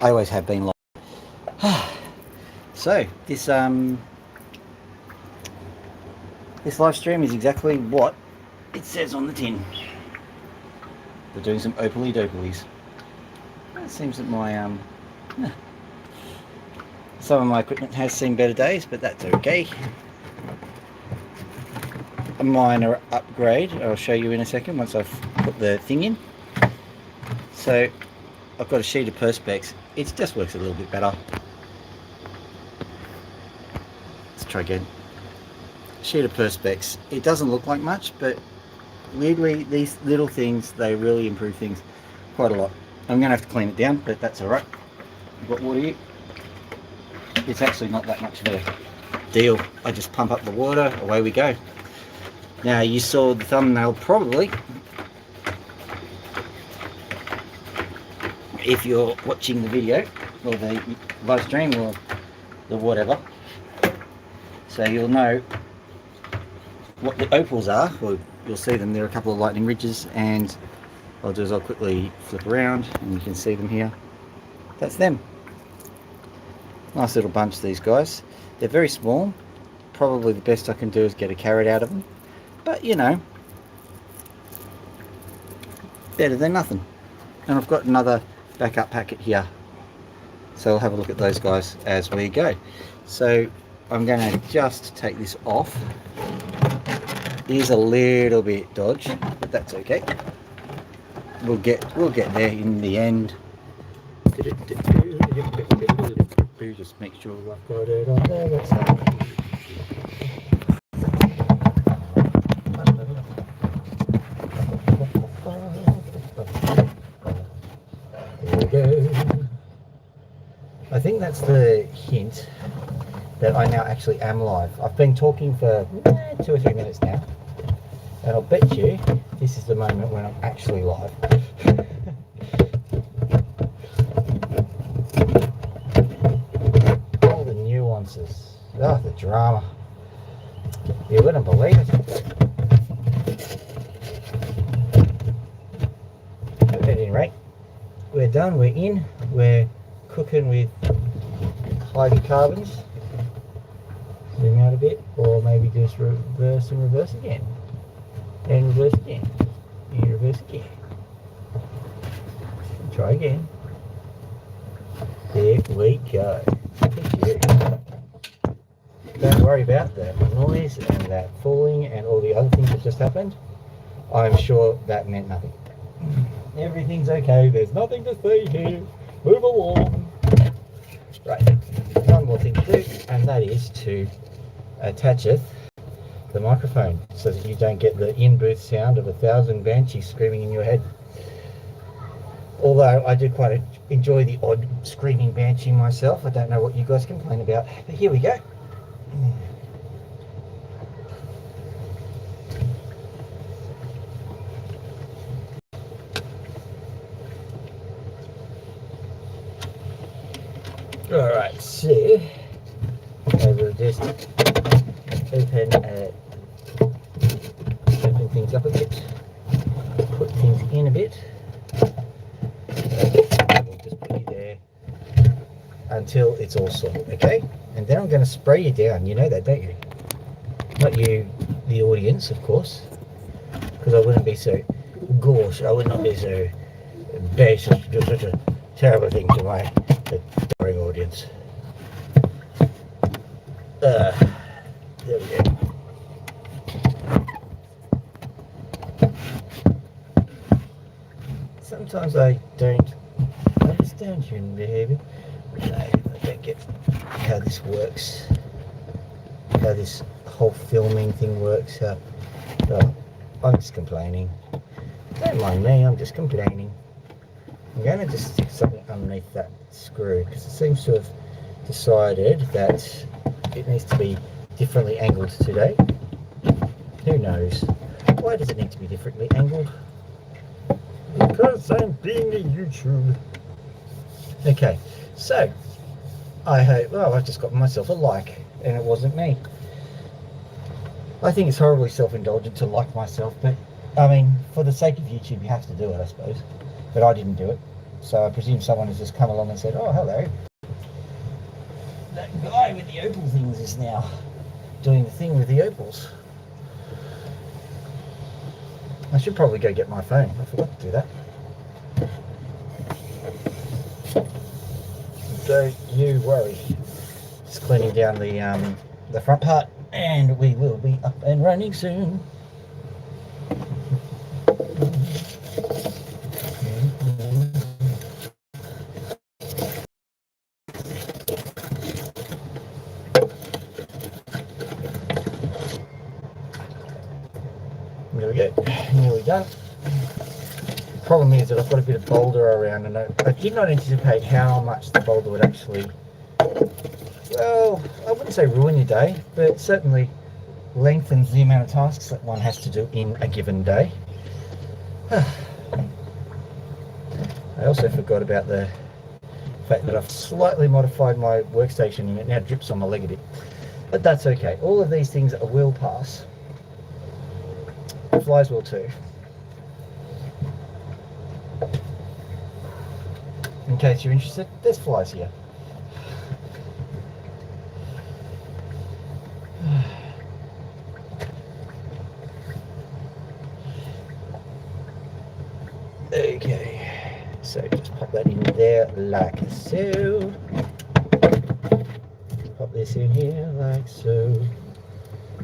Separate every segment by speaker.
Speaker 1: I always have been like. So this live stream is exactly what it says on the tin. We're doing some Opally dopalies. It seems that my some of my equipment has seen better days, but that's okay. A minor upgrade I'll show you in a second once I've put the thing in. So I've got a sheet of perspex. It just works a little bit better. Let's try again. Sheet of perspex. It doesn't look like much, but weirdly these little things, they really improve things quite a lot. I'm going to have to clean it down, but that's alright. I've got water here. It's actually not that much of a deal. I just pump up the water, away we go. Now you saw the thumbnail probably, if you're watching the video or the live stream or the whatever, so you'll know what the opals are. Well, you'll see them. There are a couple of lightning ridges, and what I'll do is I'll quickly flip around and you can see them here. That's them. Nice little bunch, these guys. They're very small. Probably the best I can do is get a carrot out of them, but you know, better than nothing. And I've got another backup packet here, so I'll have a look at those guys as we go. So I'm going to just take this off. It is a little bit dodgy, but that's okay. We'll get there in the end. Just make sure I've got it on there. That's there we go. I think that's the hint that I now actually am live. I've been talking for 2 or 3 minutes now, and I'll bet you this is the moment when I'm actually live. All the nuances, the drama. You wouldn't believe it. At any rate, we're done, we're in, we're cooking with hydrocarbons. Zoom out a bit, or maybe just reverse and reverse again, and reverse again, and reverse again. Try again. There we go. Don't worry about that noise and that falling and all the other things that just happened. I'm sure that meant nothing. Everything's okay. There's nothing to see here. Move along. Right. One more thing to do, and that is to attach it the microphone so that you don't get the in-booth sound of 1,000 banshees screaming in your head. Although I do quite enjoy the odd screaming banshee myself. I don't know what you guys complain about, but here we go. Alright, so I will just open things up a bit, put things in a bit. We'll just put you there until it's all sorted, okay? And then I'm going to spray you down. You know that, don't you? Not you, the audience, of course, because I wouldn't be so gauche. I would not be so base to do such a terrible thing to my adoring audience. There we go. Sometimes I don't understand human behaviour. I don't get how this works, how this whole filming thing works. I'm just complaining. Don't mind me, I'm just complaining. I'm going to just stick something underneath that screw because it seems to have decided that it needs to be differently angled today. Who knows? Why does it need to be differently angled? Because I'm being a YouTube. Okay, so I hope, well, I've just got myself a like, and it wasn't me. I think it's horribly self-indulgent to like myself, but I mean, for the sake of YouTube, you have to do it, I suppose. But I didn't do it. So I presume someone has just come along and said, oh, hello. That guy with the opal things is now doing the thing with the opals. I should probably go get my phone. I forgot to do that. Don't you worry. Just cleaning down the front part, and we will be up and running soon. There we go, nearly done. Problem is that I've got a bit of boulder around, and I did not anticipate how much the boulder would actually, well, I wouldn't say ruin your day, but certainly lengthens the amount of tasks that one has to do in a given day. I also forgot about the fact that I've slightly modified my workstation and it now drips on my leg a bit. But that's okay. All of these things will pass. Flies will too. In case you're interested, there's flies here. Okay, so just pop that in there like so. Pop this in here like so.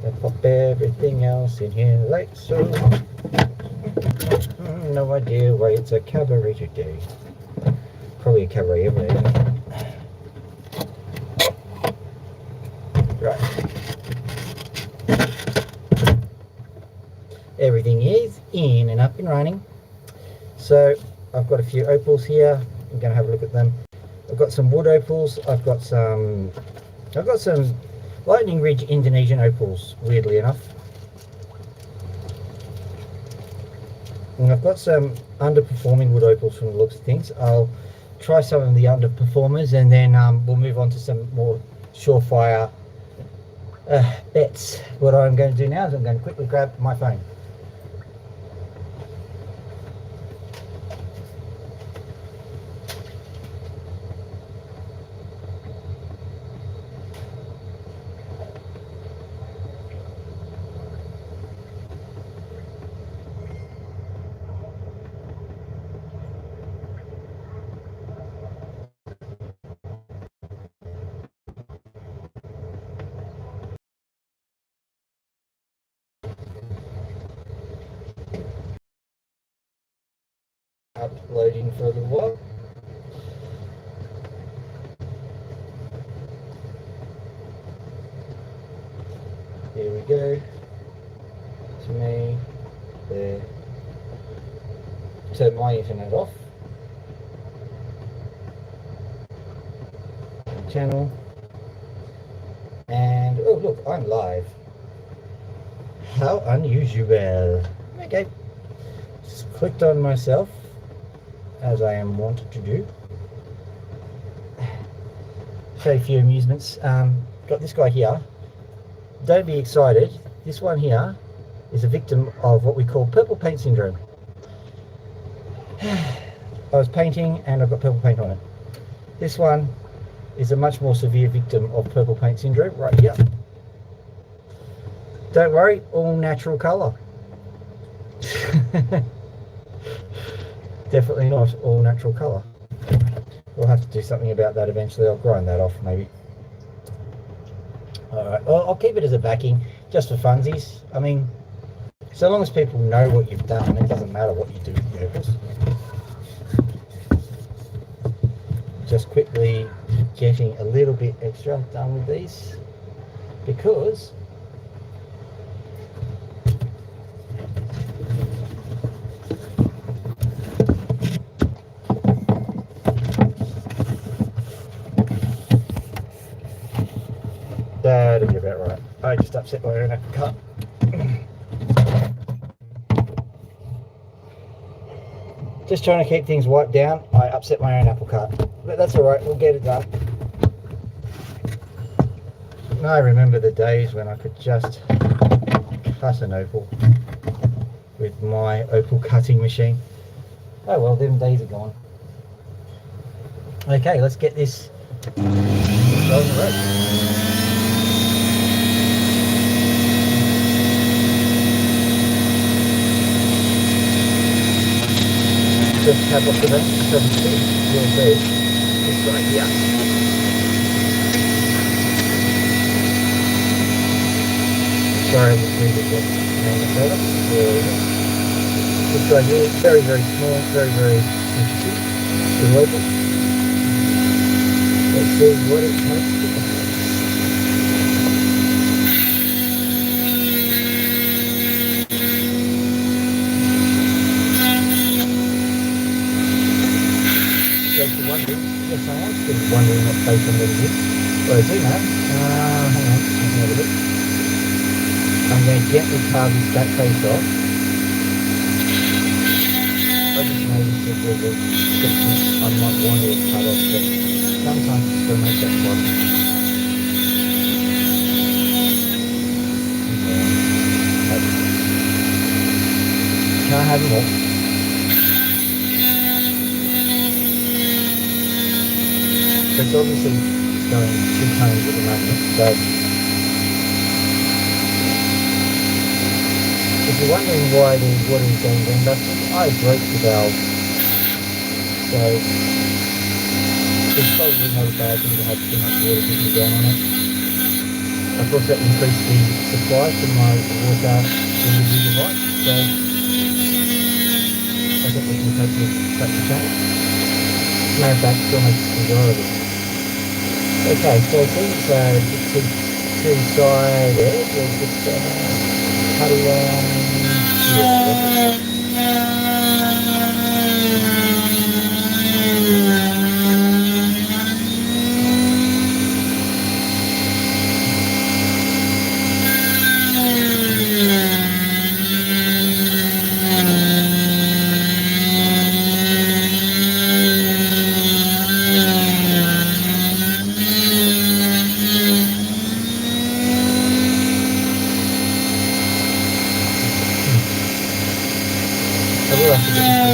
Speaker 1: And pop everything else in here like so. No idea why it's a cabaret today. Probably a cabaret every day. Right. Everything is in and up and running. So I've got a few opals here. I'm going to have a look at them. I've got some wood opals. I've got some Lightning Ridge Indonesian opals, weirdly enough. And I've got some underperforming wood opals from the looks of things. I'll try some of the underperformers, and then we'll move on to some more surefire bets. What I'm going to do now is I'm going to quickly grab my phone. Uploading for a little while. Here we go. To me, there. Turn my internet off. Channel. And oh look, I'm live. How unusual. Okay. Just clicked on myself, as I am wanted to do. Show a few amusements. Got this guy here. Don't be excited. This one here is a victim of what we call purple paint syndrome. I was painting and I've got purple paint on it. This one is a much more severe victim of purple paint syndrome right here. Don't worry, all natural colour. Definitely not all natural colour. We'll have to do something about that eventually. I'll grind that off maybe. Alright, well, I'll keep it as a backing just for funsies. I mean, so long as people know what you've done, it doesn't matter what you do with the opals. Just quickly getting a little bit extra done with these, because that'll be about right. I just upset my own apple cut. Just trying to keep things wiped down. I upset my own apple cut, but that's all right. We'll get it done. I remember the days when I could just cut an opal with my opal cutting machine. Oh well, them days are gone. Okay, let's get this going the road. Just tap off the bank, so to speak. You'll see. Just right here. Sorry, I'm just moving the camera further. There we go. Just right here. Very, very small, very, very interesting. Good local. Let's see what it takes to get. Wondering, yes I am still wondering what place I'm going to do. Well I do know, hang on, let me have a look. I'm going to gently carve this back face off. I just noticed that there's a section I might want to cut off, but sometimes it's going to make that bottom. Can I have them all? So it's obviously going 2 tones at the moment, so if you're wondering why the water is going green dusted, I broke the valve, so it's probably not a bad thing to have too much water dripping down on it. Of course that increased the supply to my water delivery device, so I think we can hopefully cut the change. Matter of fact, it's almost enjoyable. Okay, so these two-side edge, we'll just cut along here. I will have to get this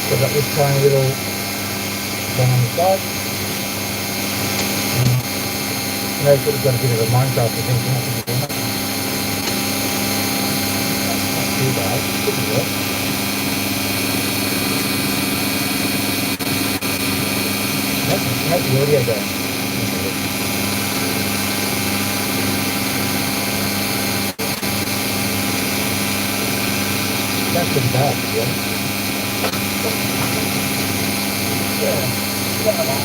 Speaker 1: We've got this tiny little one on the side. Notice that we've got a bit of a Minecraft attention up in the corner. That's not too bad, should be well. How's the audio going? That's pretty bad, to be honest. Yeah, come on.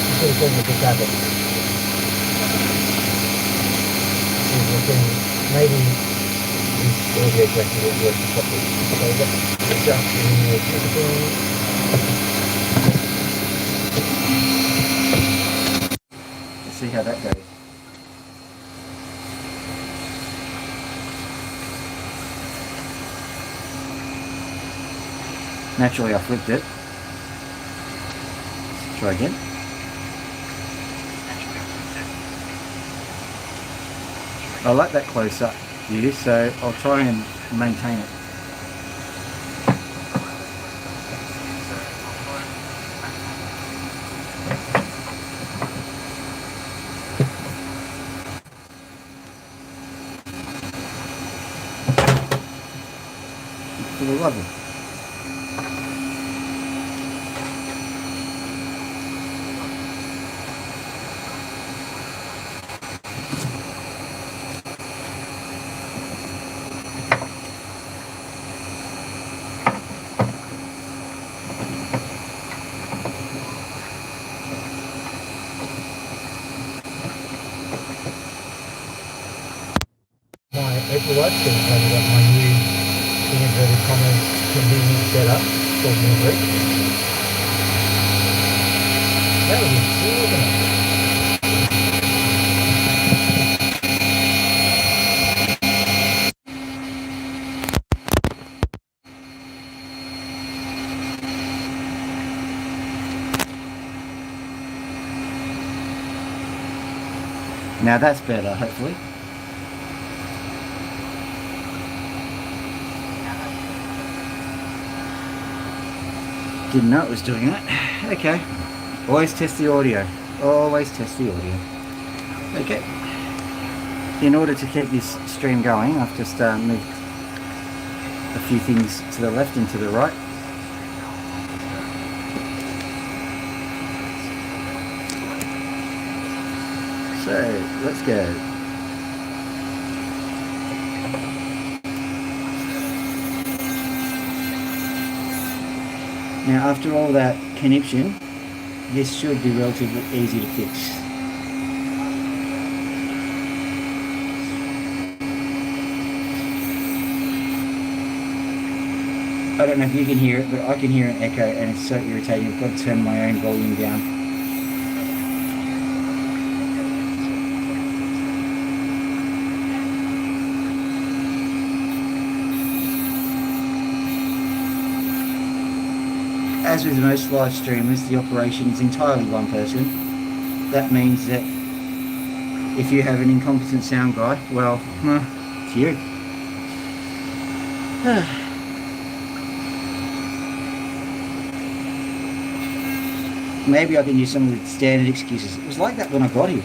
Speaker 1: You should have seen the big habit. Maybe this audio question will work properly. So let's jump in with everything. Let's see how that goes. Naturally I flipped it. Let's try again. I like that close up view, so I'll try and maintain it. For the level. My Opally light screen, I've got my new is a very common convenient setup for music. That was extraordinary. Now that's better, hopefully. Didn't know it was doing that. Okay. Always test the audio. Always test the audio. Okay. In order to keep this stream going, I've just moved a few things to the left and to the right. So, let's go. Now, after all that conniption, this should be relatively easy to fix. I don't know if you can hear it, but I can hear an echo and it's so irritating. I've got to turn my own volume down. As with most live streamers, the operation is entirely one person. That means that if you have an incompetent sound guy, well, it's you. Maybe I can use some of the standard excuses. It was like that when I got here.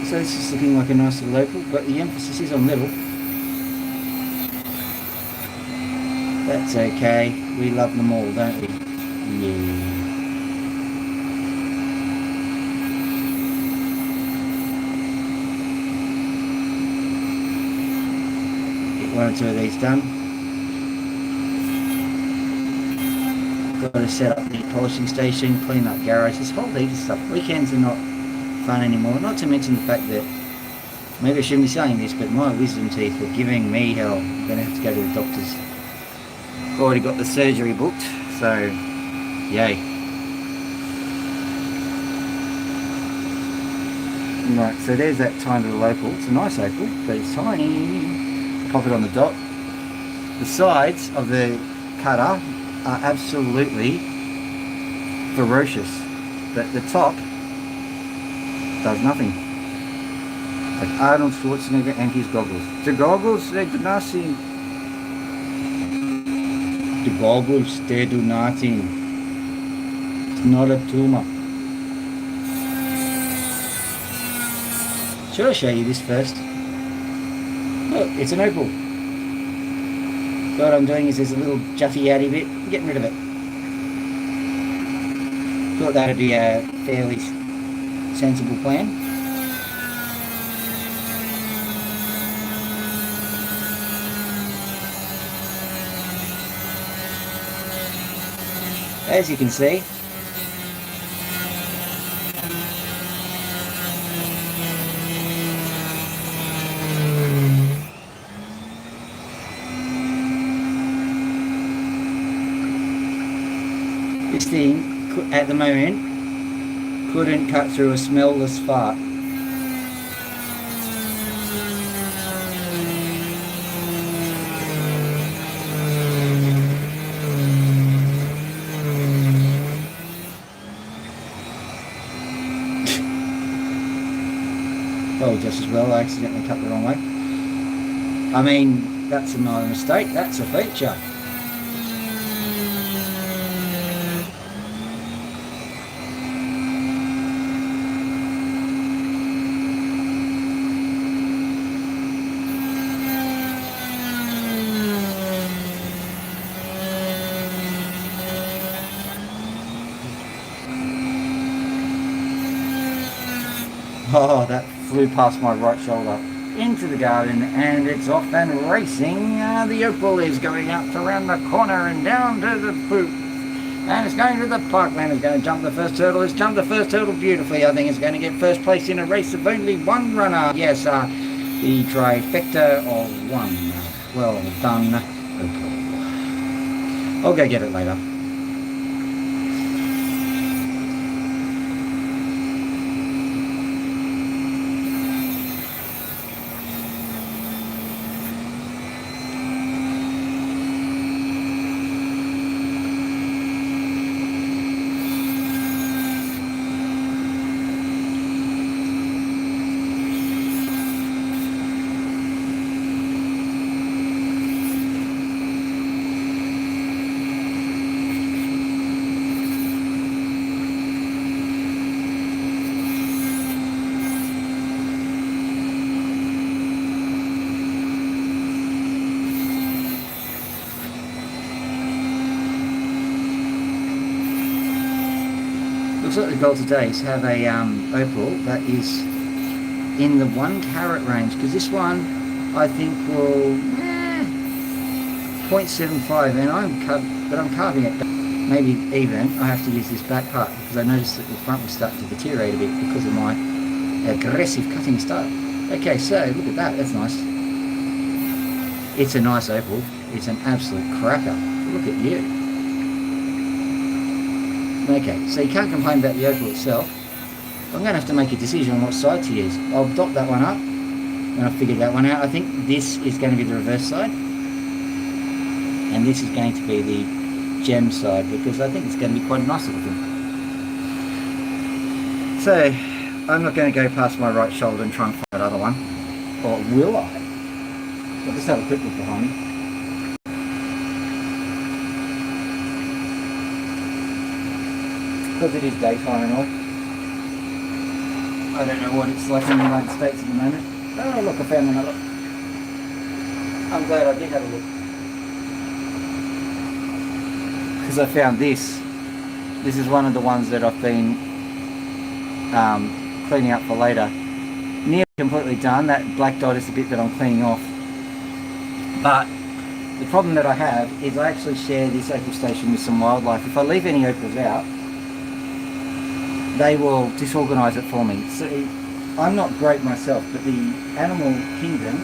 Speaker 1: So this is looking like a nice little opal, but the emphasis is on little. That's okay. We love them all, don't we? Yeah. Get one or two of these done. Got to set up the polishing station, clean up garage, this whole heap of stuff. Weekends are not fun anymore, not to mention the fact that maybe I shouldn't be saying this, but my wisdom teeth were giving me hell. I'm going to have to go to the doctors. I've already got the surgery booked, so yay. Right, so there's that tiny little opal. It's a nice opal, but it's tiny. Pop it on the dot. The sides of the cutter are absolutely ferocious, but the top does nothing. Like Arnold Schwarzenegger and his goggles. The goggles, they do nothing. The goggles, they do nothing. It's not a tumor. Should I show you this first? Look, it's an opal. So what I'm doing is there's a little juffy outy bit. I'm getting rid of it. Thought that would be a fairly sensible plan. As you can see, this thing at the moment couldn't cut through a smellless fart. Oh, just as well, I accidentally cut the wrong way. I mean, that's not a mistake, that's a feature.
Speaker 2: Oh, that flew past my right shoulder into the garden, and it's off and racing. The opal is going out around the corner and down to the poop. And it's going to the parkland. It's going to jump the first hurdle. It's jumped the first hurdle beautifully. I think it's going to get first place in a race of only one runner. Yes, the trifecta of one. Well done, opal. I'll go get it later. Looks like the goal today is have a opal that is in the 1 carat range, because this one I think will 0.75, and I'm carving it maybe even. I have to use this back part because I noticed that the front was starting to deteriorate a bit because of my aggressive cutting style. Okay, so look at that, that's nice. It's a nice opal. It's an absolute cracker. Look at you. Okay, so you can't complain about the opal itself. I'm going to have to make a decision on what side to use. I'll dot that one up, and I've figured that one out. I think this is going to be the reverse side, and this is going to be the gem side, because I think it's going to be quite a nice little thing. So, I'm not going to go past my right shoulder and try and find that other one. Or will I? I'll just have a quick look behind me. Because it is daytime and all. I don't know what it's like in the United States at the moment. Oh look, I found another. I'm glad I did have a look. Because I found this. This is one of the ones that I've been cleaning up for later. Nearly completely done. That black dot is the bit that I'm cleaning off. But the problem that I have is I actually share this opal station with some wildlife. If I leave any opals out, they will disorganise it for me. So I'm not great myself, but the animal kingdom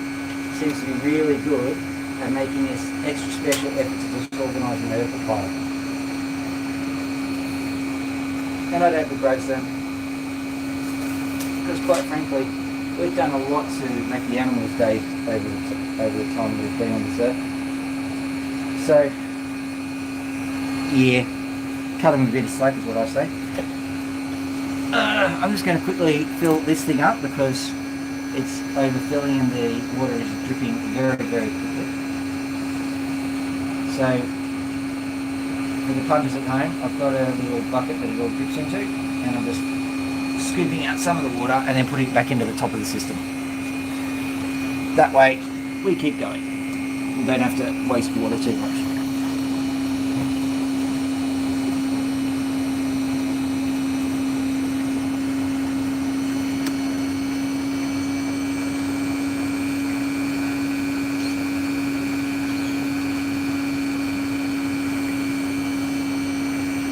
Speaker 2: seems to be really good at making this extra special effort to disorganise an opal pile. And I don't begrudge them, because quite frankly, we've done a lot to make the animals' day over the time we've been on this earth. So, yeah, cut them a bit of slack is what I say. I'm just going to quickly fill this thing up because it's overfilling and the water is dripping very, very quickly. So, for the punters at home, I've got a little bucket that it all drips into, and I'm just scooping out some of the water and then putting it back into the top of the system. That way, we keep going. We don't have to waste water too much.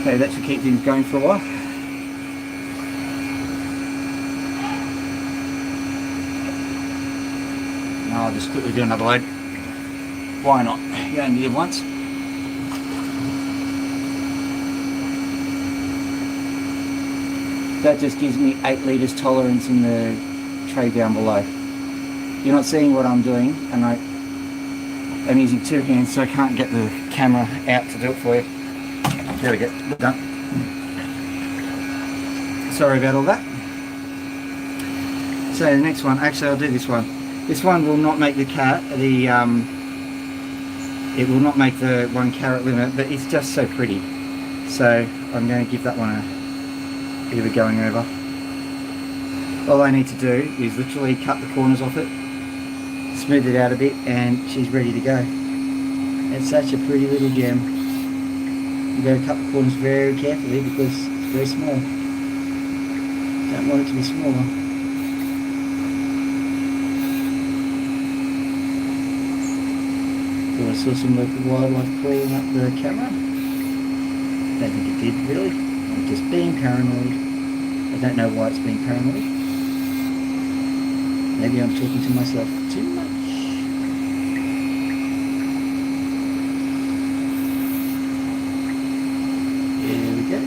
Speaker 2: Okay, that should keep things going for a while. Now I'll just quickly do another load. Why not? You only live once. That just gives me 8 litres tolerance in the tray down below. You're not seeing what I'm doing, and I'm using 2 hands, so I can't get the camera out to do it for you. There we go, done. Sorry about all that. So the next one, actually I'll do this one. This one will not make the it will not make the 1 carat limit, but it's just so pretty. So I'm going to give that one a bit of a going over. All I need to do is literally cut the corners off it, smooth it out a bit, and she's ready to go. It's such a pretty little gem. You've got to cut the corners very carefully because it's very small. Don't want it to be smaller. Thought I saw some local wildlife cleaning up the camera. Don't think it did really. I'm just being paranoid. I don't know why it's being paranoid. Maybe I'm talking to myself too much. There we go.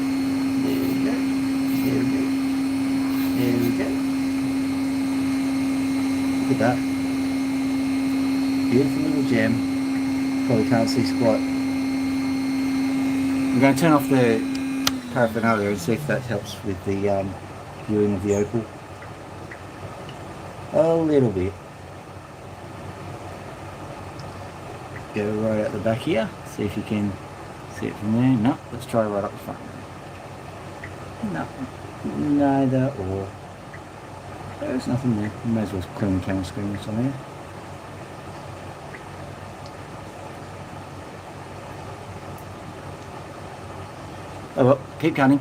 Speaker 2: There we go. There we go. There we go. Look at that. Beautiful little gem. Probably can't see squat. I'm going to turn off the paraphernalia and see if that helps with the viewing of the opal. A little bit. Go right out the back here. See if you can see it from there. No, let's try right up the front. No, neither or. There's nothing there. You may as well clean the camera screen or something. Oh well, keep cutting.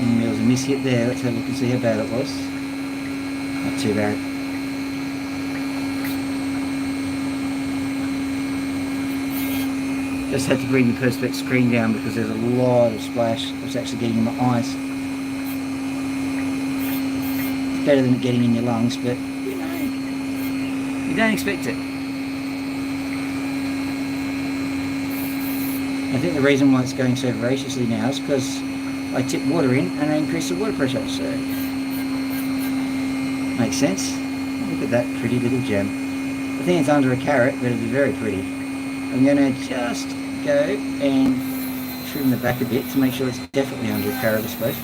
Speaker 2: There was a miss hit there. Let's have a look and see how bad it was. Not too bad. Just had to bring the perspex screen down because there's a lot of splash that's actually getting in my eyes. It's better than it getting in your lungs, but you know, you don't expect it. I think the reason why it's going so voraciously now is because I tip water in and I increase the water pressure, so makes sense. Look at that pretty little gem. I think it's under a carat, but it'll be very pretty. I'm going to just go and trim the back a bit to make sure it's definitely under a carat, I suppose.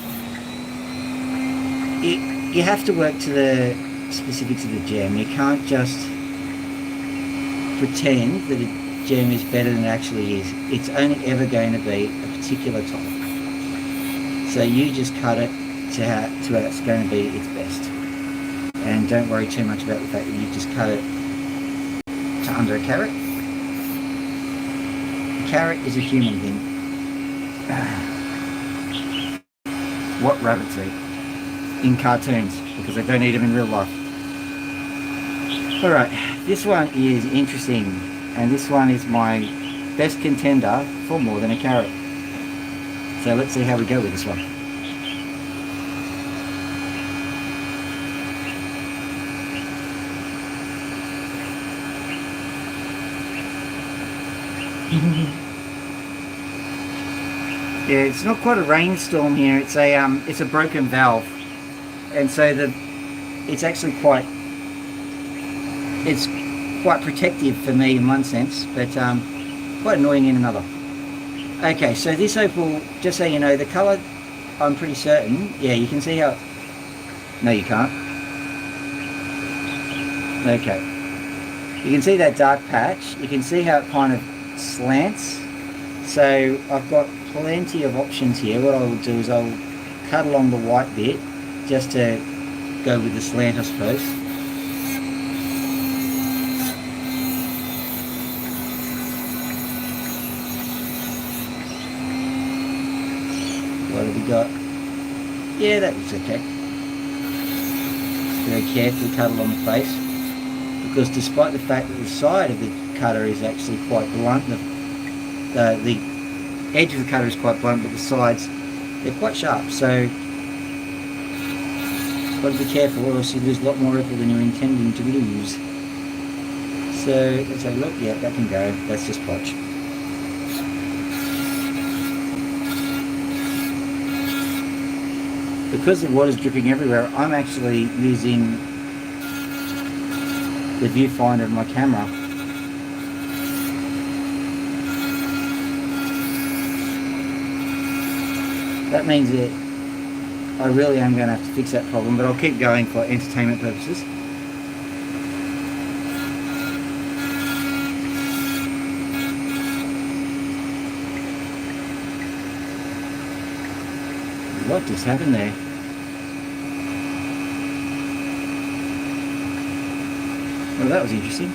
Speaker 2: You have to work to the specifics of the gem. You can't just pretend that a gem is better than it actually is. It's only ever going to be a particular type. So you just cut it to how it's going to be its best. And don't worry too much about the fact that you just cut it to under a carat. A carat is a human thing. What rabbits eat in cartoons, because they don't eat them in real life. Alright, this one is interesting, and this one is my best contender for more than a carat. So let's see how we go with this one. Yeah, it's not quite a rainstorm here. It's a broken valve, and so it's actually quite protective for me in one sense, but quite annoying in another. Okay, so this opal, just so you know, the colour, I'm pretty certain, yeah, you can see how, no you can't. Okay, you can see that dark patch, you can see how it kind of slants, so I've got plenty of options here. What I will do is I'll cut along the white bit, just to go with the slant I suppose. What have we got? Yeah, that looks okay. Very carefully cut along the face, because despite the fact that the side of the cutter is actually quite blunt, the edge of the cutter is quite blunt, but the sides, they're quite sharp, so got to be careful or else you lose a lot more opal than you're intending to lose. So let's have a look. Yeah, that can go. That's just potch. because the water's dripping everywhere, I'm actually using the viewfinder of my camera. That means that I really am going to have to fix that problem, but I'll keep going for entertainment purposes. What just happened there? Well, that was interesting.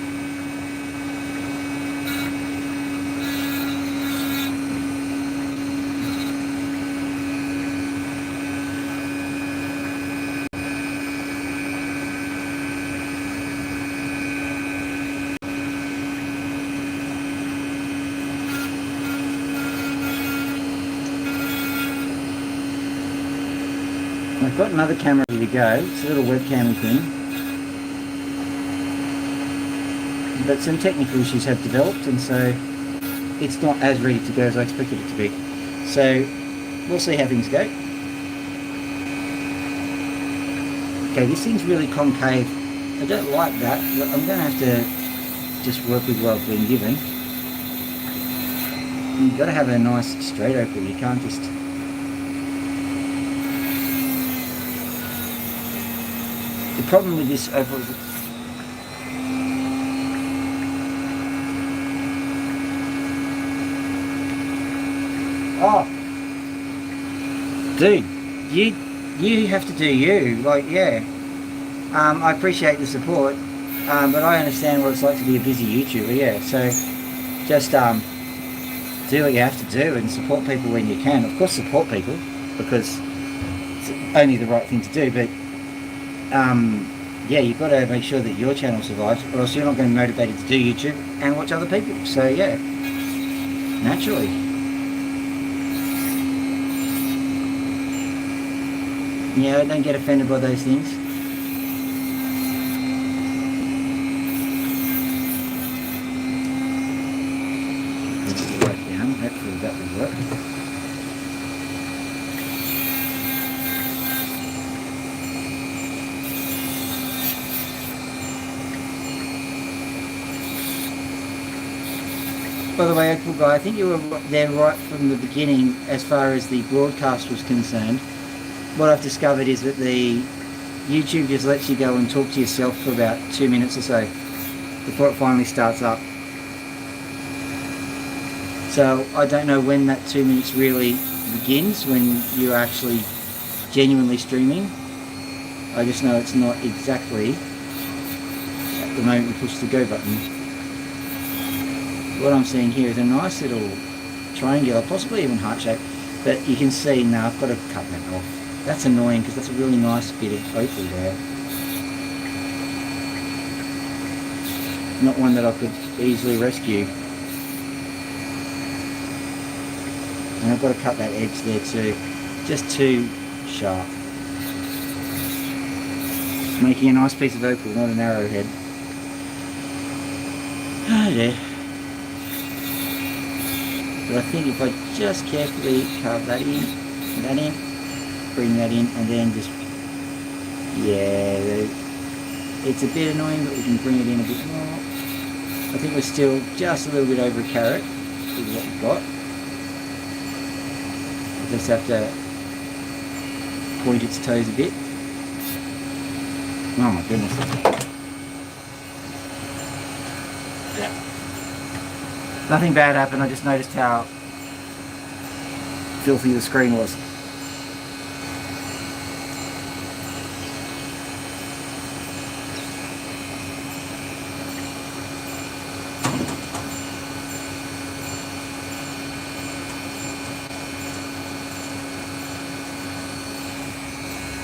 Speaker 2: I've got another camera ready to go. It's a little webcam thing. But some technical issues have developed, and so it's not as ready to go as I expected it to be. So we'll see how things go. Okay, this thing's really concave. I don't like that, but I'm going to have to just work with what I've been given. You've got to have a nice straight opal. You can't just... The problem with this opal is... Oh! Dude, you have to do you. Like, yeah. I appreciate the support, but I understand what it's like to be a busy YouTuber, yeah. So, just do what you have to do and support people when you can. Of course, support people, because it's only the right thing to do, but yeah, you've got to make sure that your channel survives, or else you're not going to be motivated to do YouTube and watch other people. So yeah, naturally. Yeah, don't get offended by those things. Right down, hopefully that will work. By the way, Opal Guy, I think you were there right from the beginning as far as the broadcast was concerned. What I've discovered is that the YouTube just lets you go and talk to yourself for about 2 minutes or so before it finally starts up. So I don't know when that 2 minutes really begins, when you're actually genuinely streaming. I just know it's not exactly at the moment you push the go button. What I'm seeing here is a nice little triangular, possibly even heart shape, but you can see now I've got to cut that off. That's annoying because that's a really nice bit of opal there. Not one that I could easily rescue. And I've got to cut that edge there too. Just too sharp. Making a nice piece of opal, not an arrowhead. Oh dear. But I think if I just carefully carve that in, bring that in, and then just, yeah, it's a bit annoying, but we can bring it in a bit more. I think we're still just a little bit over a carat is what we've got. I just have to point its toes a bit. Oh my goodness. Yeah. Nothing bad happened, I just noticed how filthy the screen was.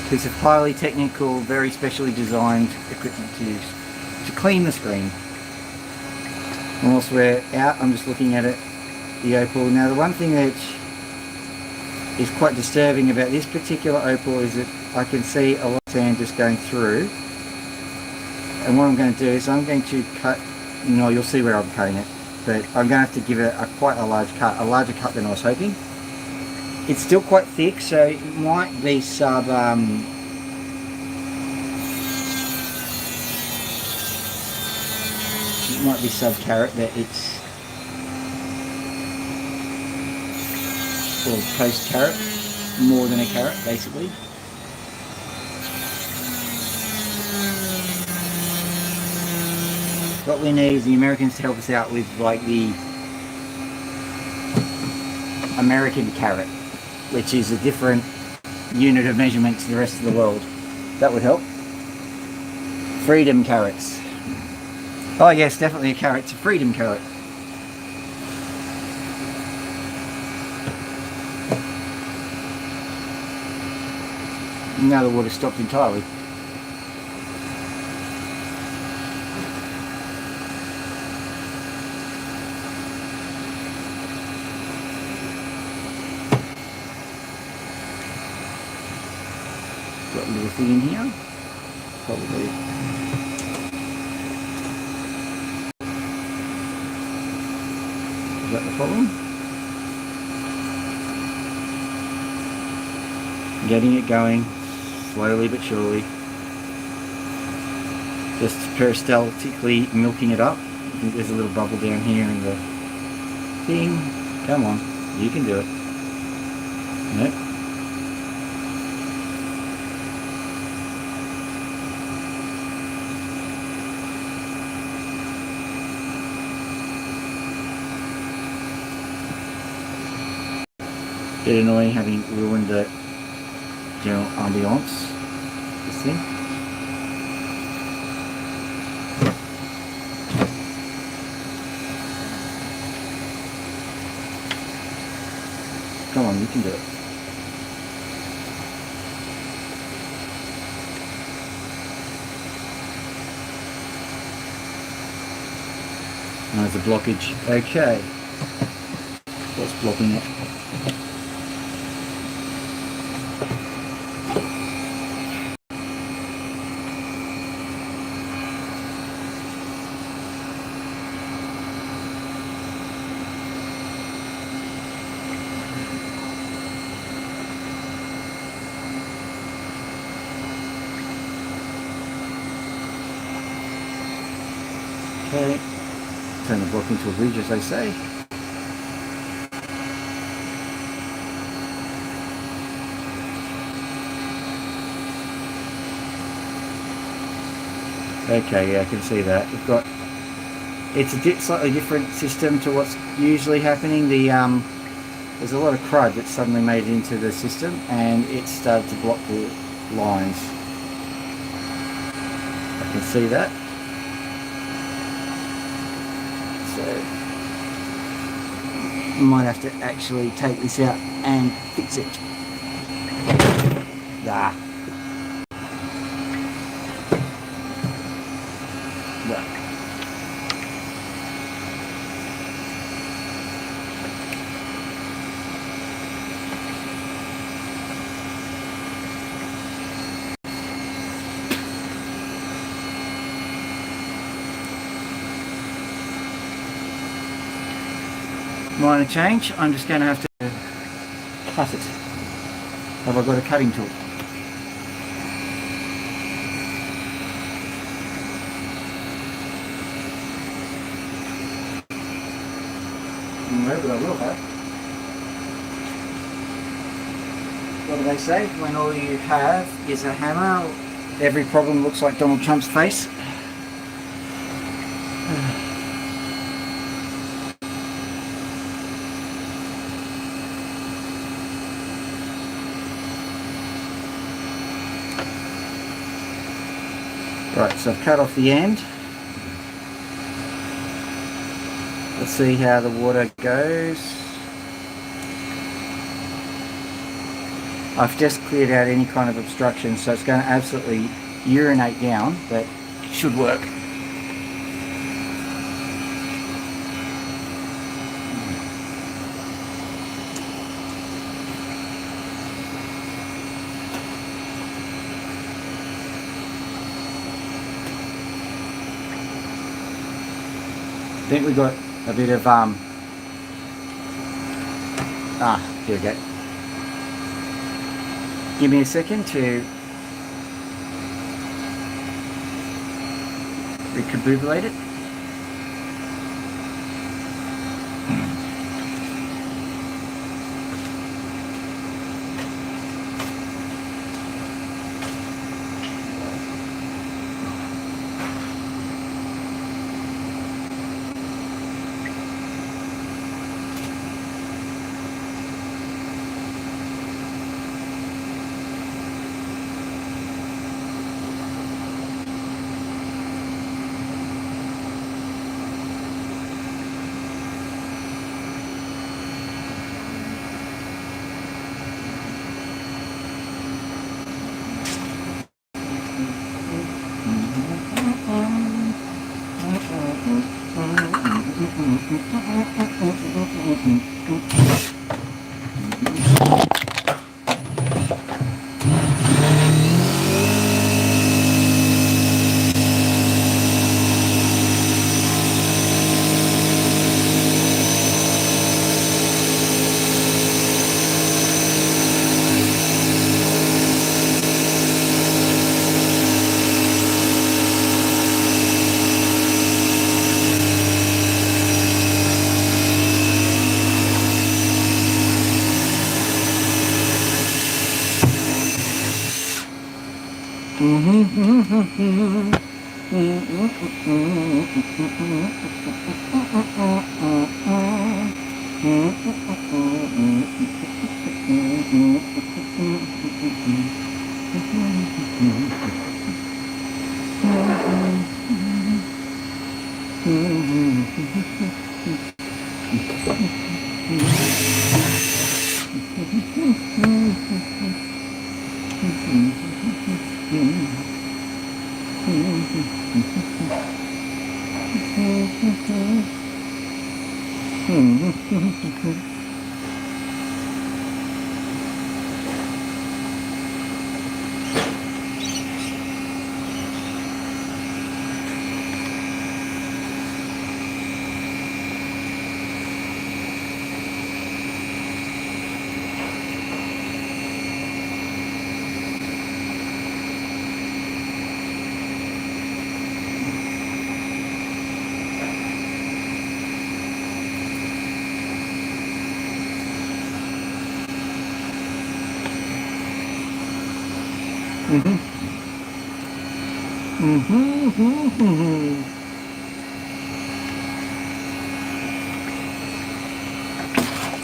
Speaker 2: Piece of highly technical, very specially designed equipment to use to clean the screen. And whilst we're out, I'm just looking at it, the opal. Now the one thing that is quite disturbing about this particular opal is that I can see a lot of sand just going through. And what I'm going to do is I'm going to cut, you'll see where I'm cutting it, but I'm going to have to give it quite a large cut, a larger cut than I was hoping. It's still quite thick, so it might be sub carrot, but it's or post carrot, more than a carrot basically. What we need is the Americans to help us out with like the American carrot, which is a different unit of measurement to the rest of the world. That would help. Freedom carrots. Oh yes, definitely a carrot. It's a freedom carrot. Now the water stopped entirely. Got a little thing in here. Probably. Is that the problem? Getting it going. Slowly but surely. Just peristaltically milking it up. I think there's a little bubble down here in the thing. Come on, you can do it. Nope. Bit annoying having ruined the general ambiance. This thing. Come on, you can do it. Now there's a blockage. Okay. What's blocking it? Okay, turn the block into a ridge as they say. Okay, yeah, I can see that. We've got, it's a slightly different system to what's usually happening. There's a lot of crud that suddenly made it into the system and it started to block the lines. I can see that. So, might have to actually take this out and fix it. Ah. Right. Minor change, I'm just going to have to cut it. Have I got a cutting tool? No, but I will have. What do they say? When all you have is a hammer, every problem looks like Donald Trump's face. Right, so I've cut off the end. Let's see how the water goes. I've just cleared out any kind of obstruction, so it's going to absolutely urinate down, but it should work. I think we got a bit of here we go. Give me a second to recalibrate it.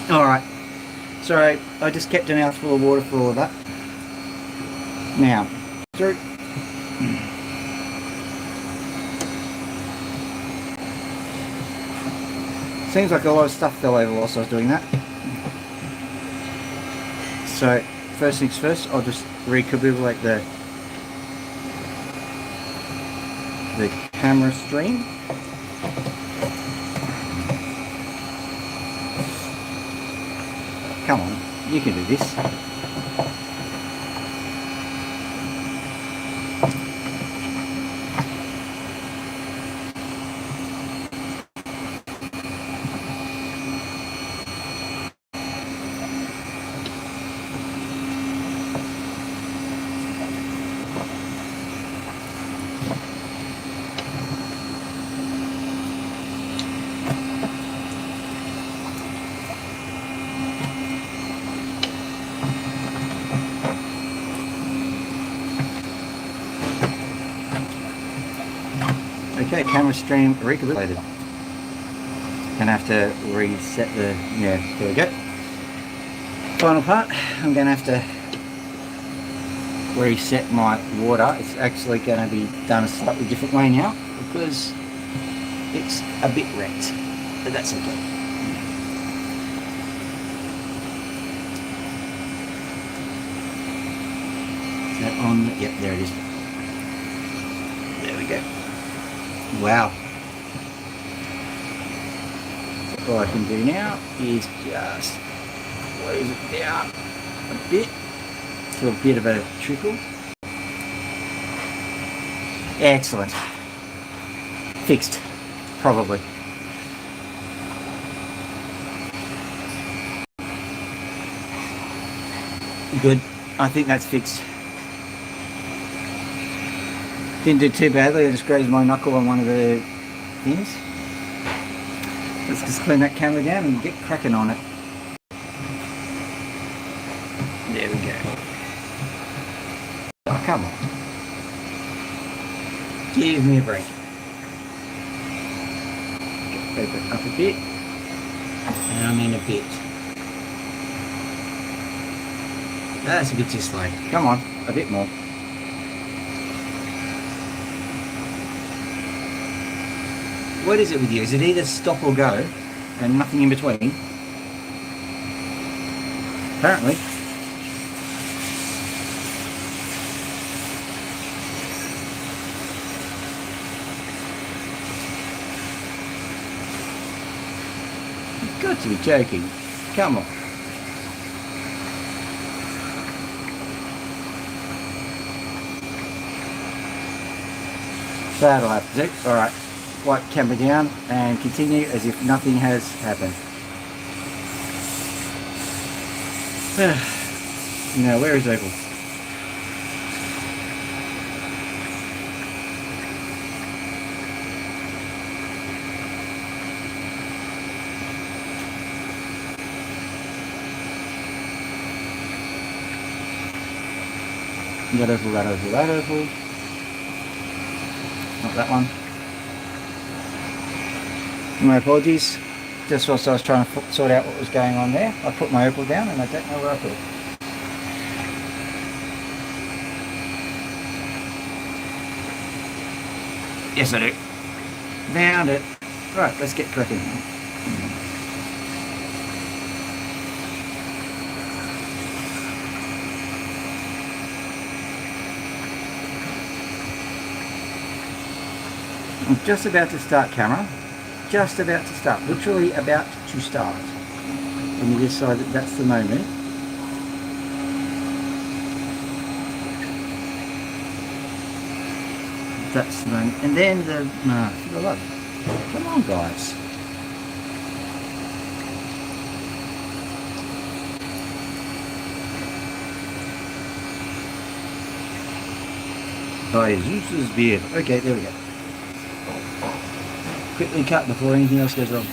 Speaker 2: Alright, so I just kept a mouthful of water for all of that. Now, through. Seems like a lot of stuff fell over whilst I was doing that. So, first things first, I'll just recalibrate the camera stream. Come on, you can do this. Okay, camera stream recalibrated. Gonna have to reset the, yeah, there we go. Final part, I'm gonna have to reset my water. It's actually gonna be done a slightly different way now because it's a bit wrecked, but that's okay. Is that on? Yep, there it is. There we go. Wow. So all I can do now is just close it down a bit to a bit of a trickle. Excellent. Fixed, probably. Good. I think that's fixed. Didn't do too badly, I just grazed my knuckle on one of the things. Let's just clean that camera down and get cracking on it. There we go. Oh, come on. Give me a break. Open it up a bit. And I mean a bit. That's a bit too slow. Come on, a bit more. What is it with you? Is it either stop or go and nothing in between? Apparently. You've got to be joking. Come on. That'll have to do. Alright. Wipe camera down and continue as if nothing has happened. Now, where is Opal? That Opal, that Opal, that Opal. Not that one. My apologies, just whilst I was trying to sort out what was going on there, I put my Opal down and I don't know where I put it. Yes I do. Found it. Right, let's get cracking. I'm just about to start camera. Just about to start, literally about to start. And you decide that that's the moment. That's the moment. And then the, for the love. Come on guys. By Zeus's beard. Okay, there we go. Quickly cut before anything else goes wrong.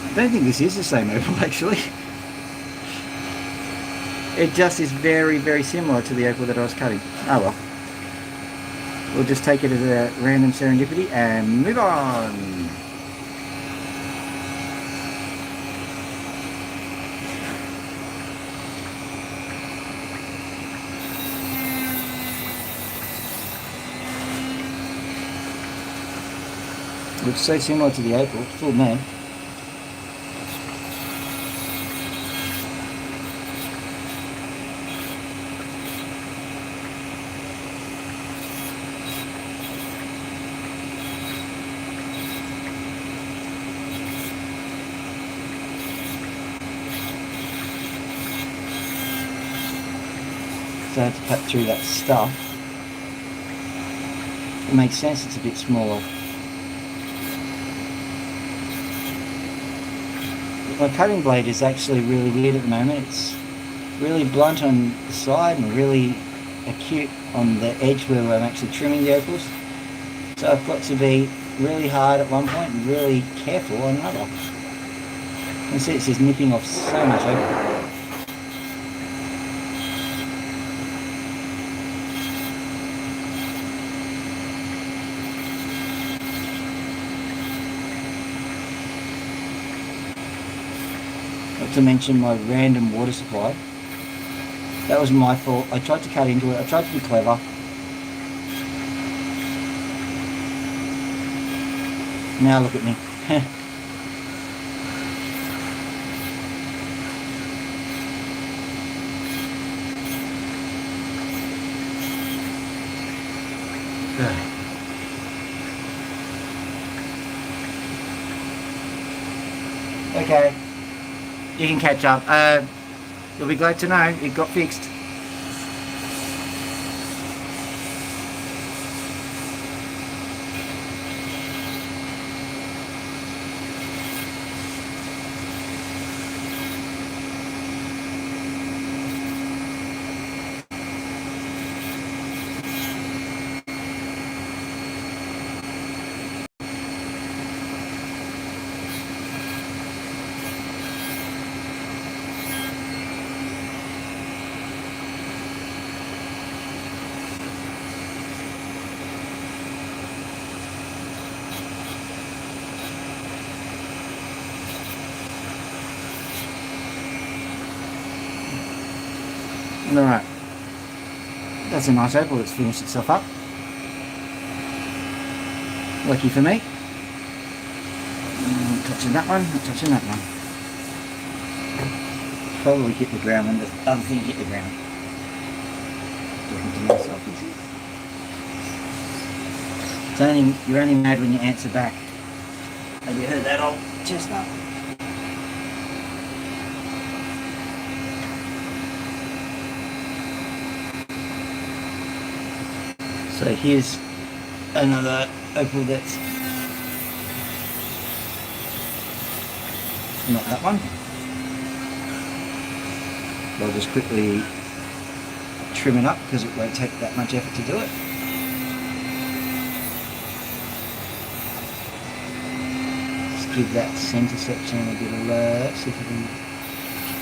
Speaker 2: I don't think this is the same opal actually. It just is very, very similar to the opal that I was cutting. Oh well. We'll just take it as a random serendipity and move on. Looks so similar to the opal, full man. So I had to cut through that stuff. It makes sense it's a bit smaller. My cutting blade is actually really weird at the moment. It's really blunt on the side and really acute on the edge where I'm actually trimming the opals. So I've got to be really hard at one point and really careful on another. You can see it's just nipping off so much opal. Not to mention my random water supply. That was my fault. I tried to cut into it. I tried to be clever. Now look at me. okay. You can catch up. You'll be glad to know it got fixed. Alright. That's a nice opal that's finished itself up. Lucky for me. Not touching that one, not touching that one. Probably hit the ground when the other thing hit the ground. Talking to myself, you're only mad when you answer back. Have you heard that old chestnut? So here's another opal that's not that one. I'll just quickly trim it up because it won't take that much effort to do it. Just give that centre section a bit of love, see if we can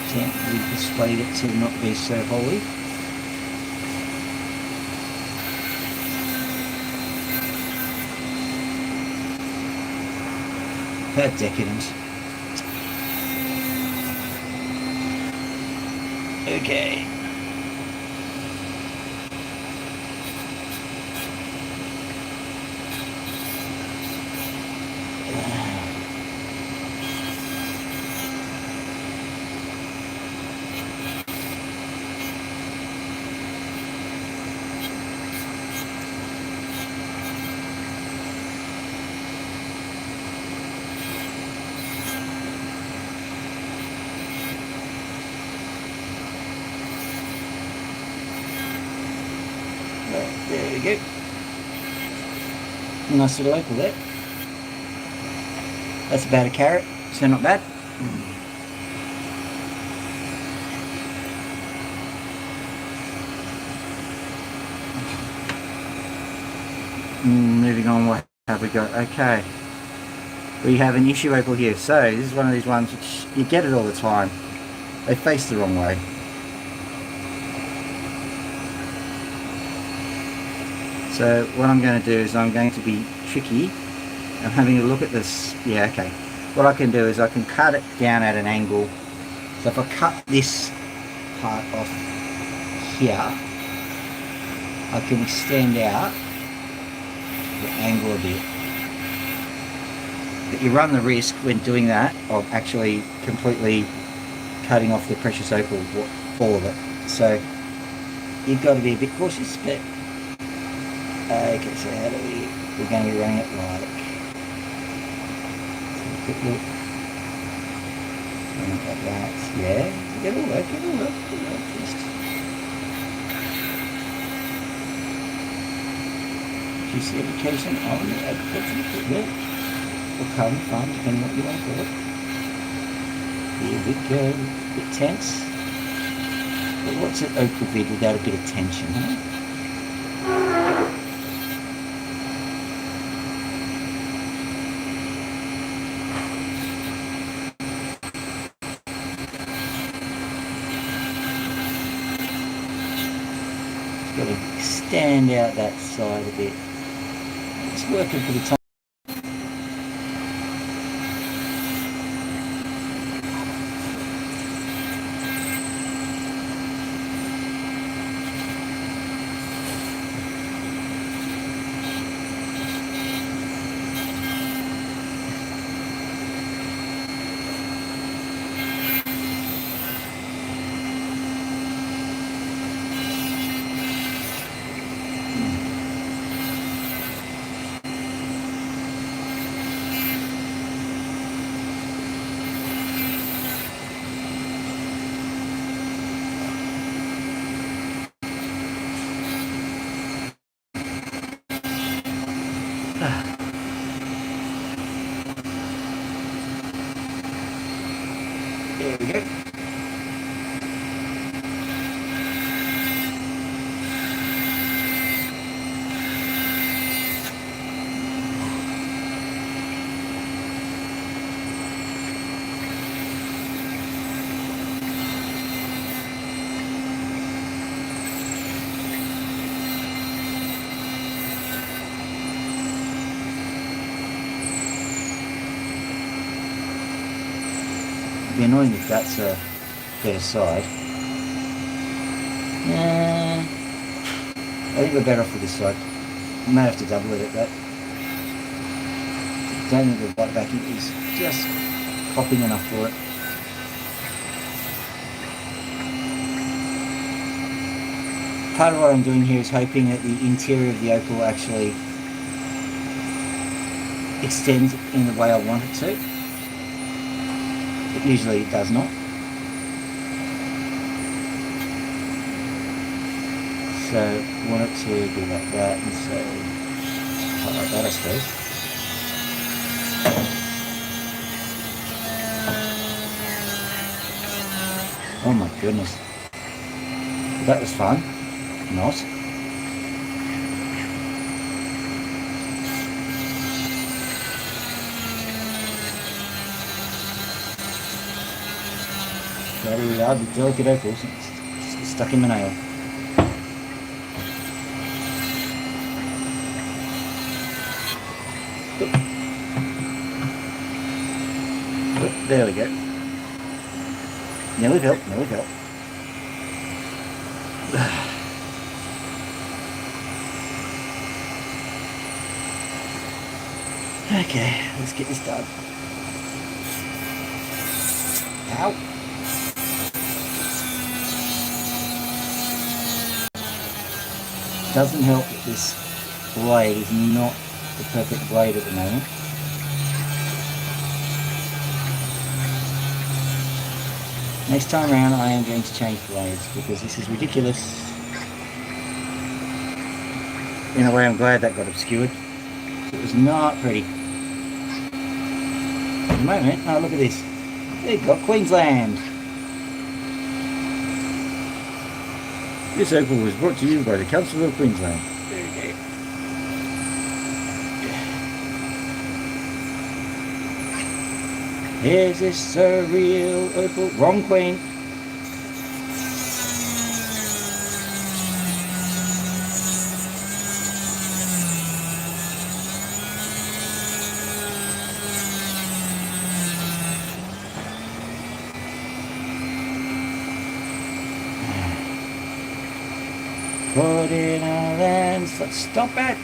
Speaker 2: gently persuade it to not be so holy. How decadent. Okay. There we go. Nice little opal there. That's about a carat, so not bad. Moving on, what have we got? Okay. We have an issue opal here. So this is one of these ones which you get it all the time. They face the wrong way. So what I'm going to do is I'm going to be tricky. I'm having a look at this. Yeah, okay. What I can do is I can cut it down at an angle. So if I cut this part off here, I can extend out the angle a bit. But you run the risk when doing that of actually completely cutting off the precious opal, all of it. So you've got to be a bit cautious, but okay, so how do we're going to be running it like, so a quick look, like that, yeah, it'll work, just juicy education on the agriculture, it will come from, depending on what you want to call it. Here we go, a bit tense, but what's an opal vid without a bit of tension, huh? Got to stand out that side a bit. It's working for the time. annoying if that's a better side. I think we're better off with this side. I may have to double it at that. Don't think the white backing is just popping enough for it. Part of what I'm doing here is hoping that the interior of the opal actually extends in the way I want it to. But usually it does not. So I want it to be like that, and so like that, I suppose. Oh my goodness. That was fun. Not. Very hard, delicate opals. It's stuck in my nail. There we go. Nearly fell, nearly fell. Okay, let's get this done. Ow. Doesn't help that this blade is not the perfect blade at the moment. Next time around I am going to change blades because this is ridiculous. In a way I'm glad that got obscured. It was not pretty. At the moment, oh look at this. They've got Queensland. This opal was brought to you by the Council of Queensland. There you go. Is this a real opal? Wrong queen. Put in a lens. Let's stop it.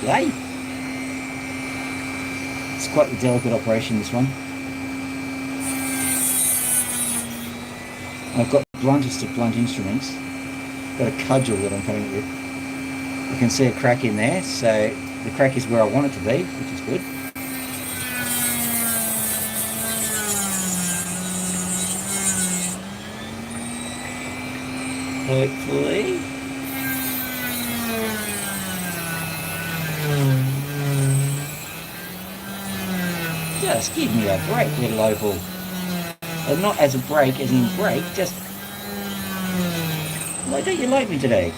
Speaker 2: Yay. It's quite a delicate operation, this one. I've got bluntest of blunt instruments. Got a cudgel that I'm cutting it with. You can see a crack in there, so the crack is where I want it to be, which is good. Hopefully. Just give me a break, little opal. And not as a break, as in break, just... Why don't you like me today?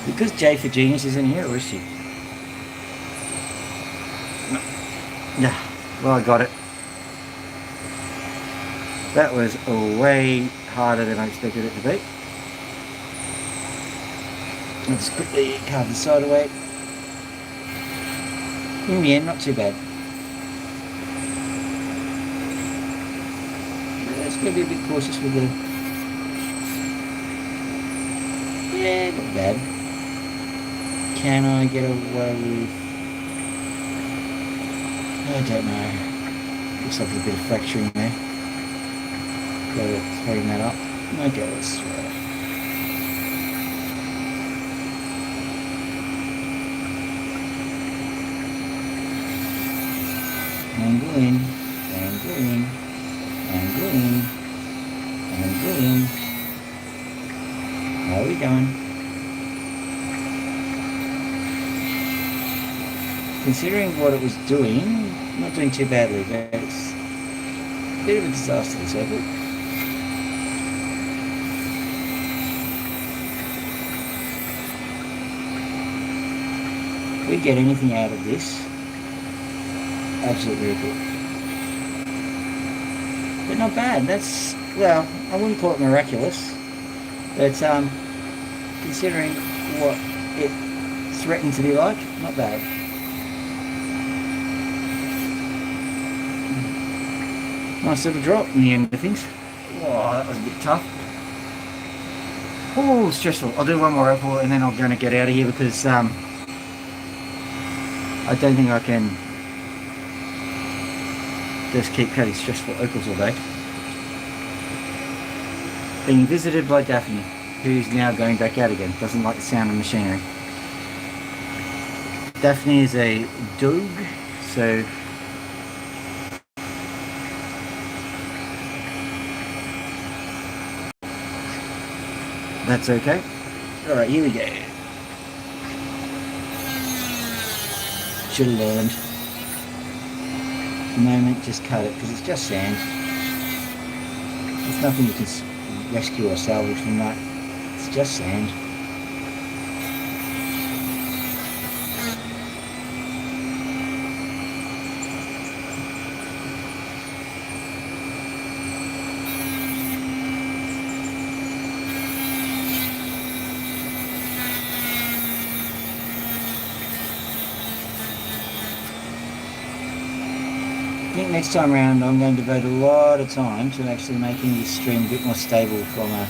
Speaker 2: Because J for Genius isn't here, or is she? No. Well, I got it. That was way harder than I expected it to be. Let's quickly carve the side away. In the end, not too bad. Let's go be a bit cautious with the... Yeah, not bad. Can I get away with... I don't know. Looks like there's a bit of fracturing there. Go throwing that up. Okay, let's throw it. Angle in, angle in, angle in, angle in. How are we going? Considering what it was doing, not doing too badly, but it's a bit of a disaster, this opal. If we get anything out of this, absolutely good. But not bad. That's well, I wouldn't call it miraculous, but considering what it threatened to be like, not bad. Nice little drop in the end of things. Oh, that was a bit tough. Oh, stressful. I'll do one more apple and then I'm going to get out of here because I don't think I can just keep cutting stressful opals all day. Being visited by Daphne, who's now going back out again. Doesn't like the sound of machinery. Daphne is a dog, so that's okay. Alright, here we go. Should have learned. At the moment, just cut it because it's just sand. There's nothing you can rescue or salvage from that. It's just sand. I think next time around I'm going to devote a lot of time to actually making this stream a bit more stable from a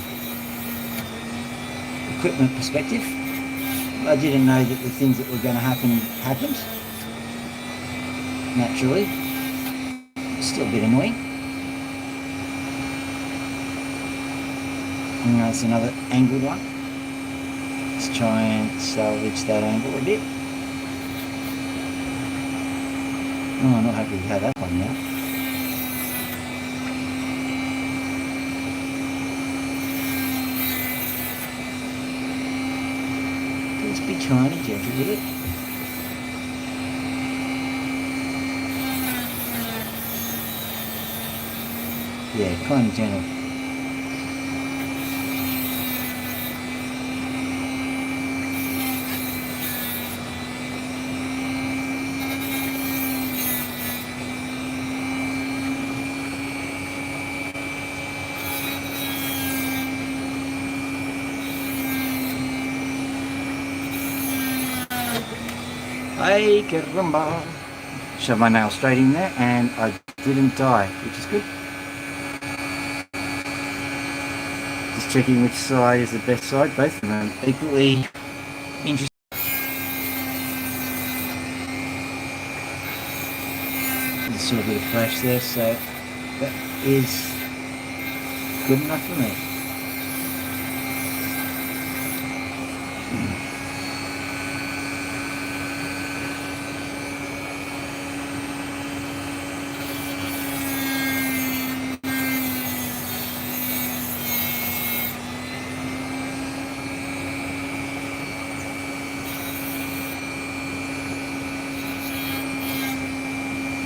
Speaker 2: equipment perspective. I didn't know that the things that were going to happen happened naturally. It's still a bit annoying. And that's another angled one. Let's try and salvage that angle a bit. Oh, I'm not happy with how that one now. Just be tiny, gentle with it. Yeah, kind of gentle. Ay, caramba. Shove my nail straight in there and I didn't die, which is good. Just checking which side is the best side. Both of them are equally interesting. There's still a bit of flash there, so that is good enough for me.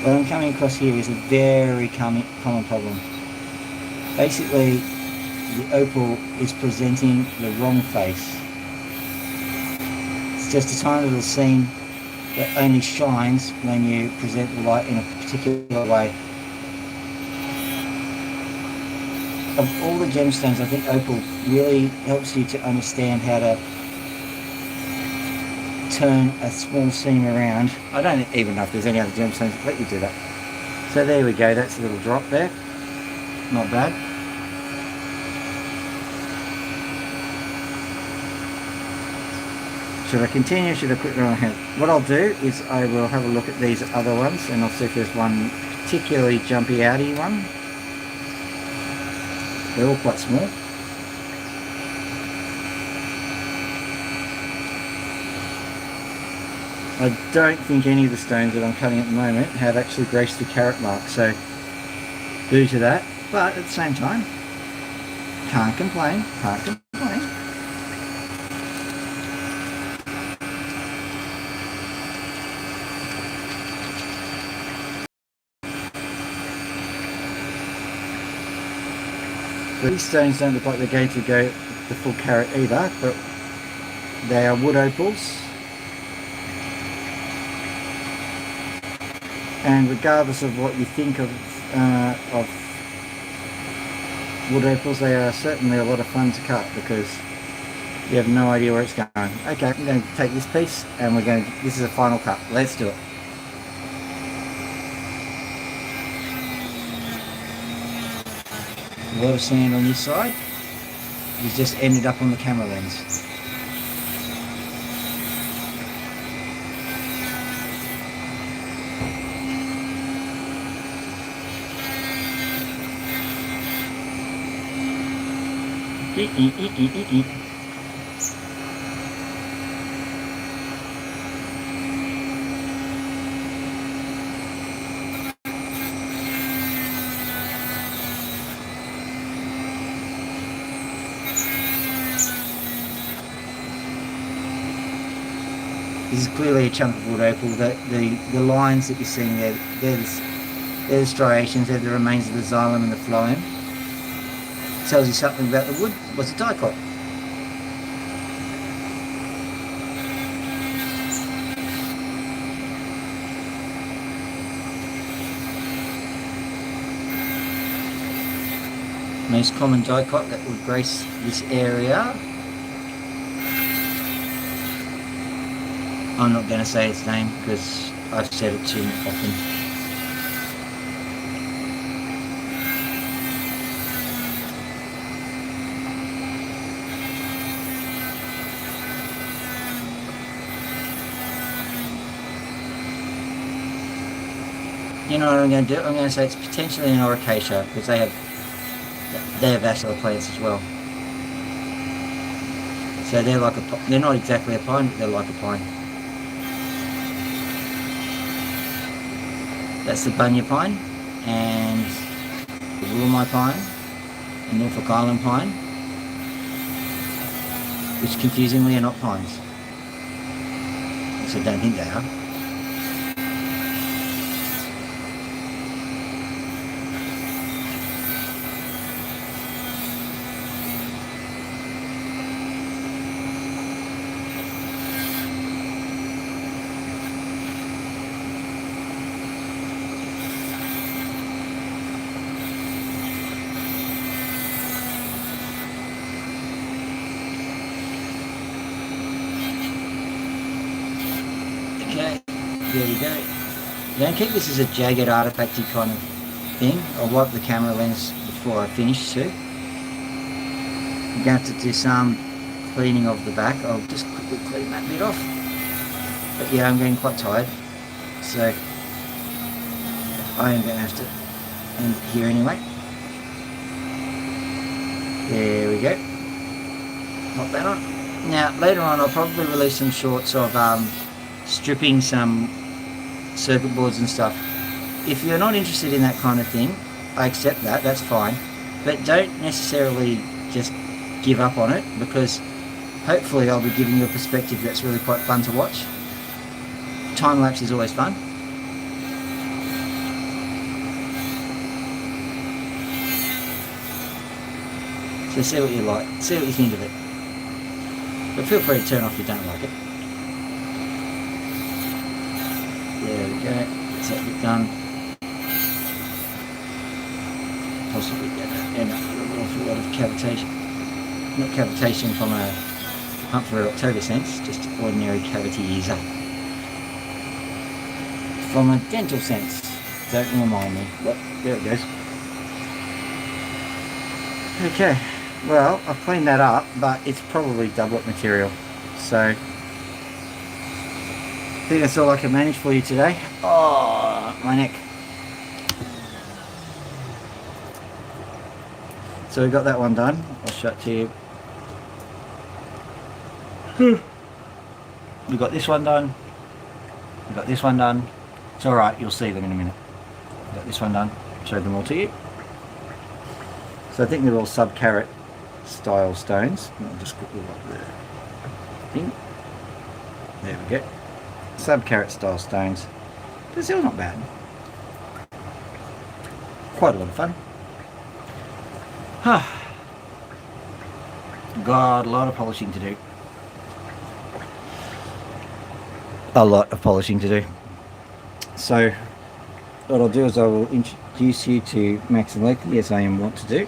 Speaker 2: What I'm coming across here is a very common problem. Basically, the opal is presenting the wrong face. It's just a tiny little seam that only shines when you present the light in a particular way. Of all the gemstones, I think opal really helps you to understand how to turn a small seam around. I don't even know if there's any other gemstones that let you do that. So there we go, that's a little drop there. Not bad. Should I continue? Should I quit going ahead? What I'll do is I will have a look at these other ones and I'll see if there's one particularly jumpy outy one. They're all quite small. I don't think any of the stones that I'm cutting at the moment have actually graced the carat mark, so due to that, but at the same time, can't complain, can't complain. But these stones don't look like they're going to go the full carat either, but they are wood opals. And regardless of what you think of wood opals, they are certainly a lot of fun to cut because you have no idea where it's going. Okay, I'm going to take this piece and this is a final cut. Let's do it. A lot of sand on this side. It's just ended up on the camera lens. This is clearly a chunk of wood opal. The lines that you're seeing there, they're the striations, they're the remains of the xylem and the phloem. Tells you something about the wood. Was a dicot. Most common dicot that would grace this area. I'm not going to say its name because I've said it too often. You know what I'm going to do? I'm going to say it's potentially an oricacia because they have vascular plants as well. So they're not exactly a pine, but they're like a pine. That's the bunya pine and the Willamai pine and Norfolk Island pine, which confusingly are not pines. So I don't think they are. Okay, there we go. Don't keep this as a jagged artifacty kind of thing. I'll wipe the camera lens before I finish too. I'm going to have to do some cleaning of the back. I'll just quickly clean that bit off. But yeah, I'm getting quite tired, so I am going to have to end it here anyway. There we go. Pop that on. Now later on I'll probably release some shorts of stripping some circuit boards and stuff. If you're not interested in that kind of thing, I accept that, that's fine. But don't necessarily just give up on it, because hopefully I'll be giving you a perspective that's really quite fun to watch. Time lapse is always fun. So see what you like, see what you think of it. But feel free to turn off if you don't like it. There we go, that's that bit done. Possibly going to end up with an awful lot of cavitation. Not cavitation from a Humphrey October sense, just ordinary cavity user. From a dental sense, don't remind me. But there it goes. Okay, well, I've cleaned that up, but it's probably doublet material. So, I think that's all I can manage for you today. Oh, my neck. So we got that one done. I'll show it to you. We got this one done. We got this one done. It's alright, you'll see them in a minute. We got this one done. Show them all to you. So I think they're all sub-carat style stones. I'll just quickly look the thing. There we go. Sub-carat style stones. But still not bad. Quite a lot of fun. Got a lot of polishing to do. A lot of polishing to do. So what I'll do is I will introduce you to Max and Loki, as I am wont to do.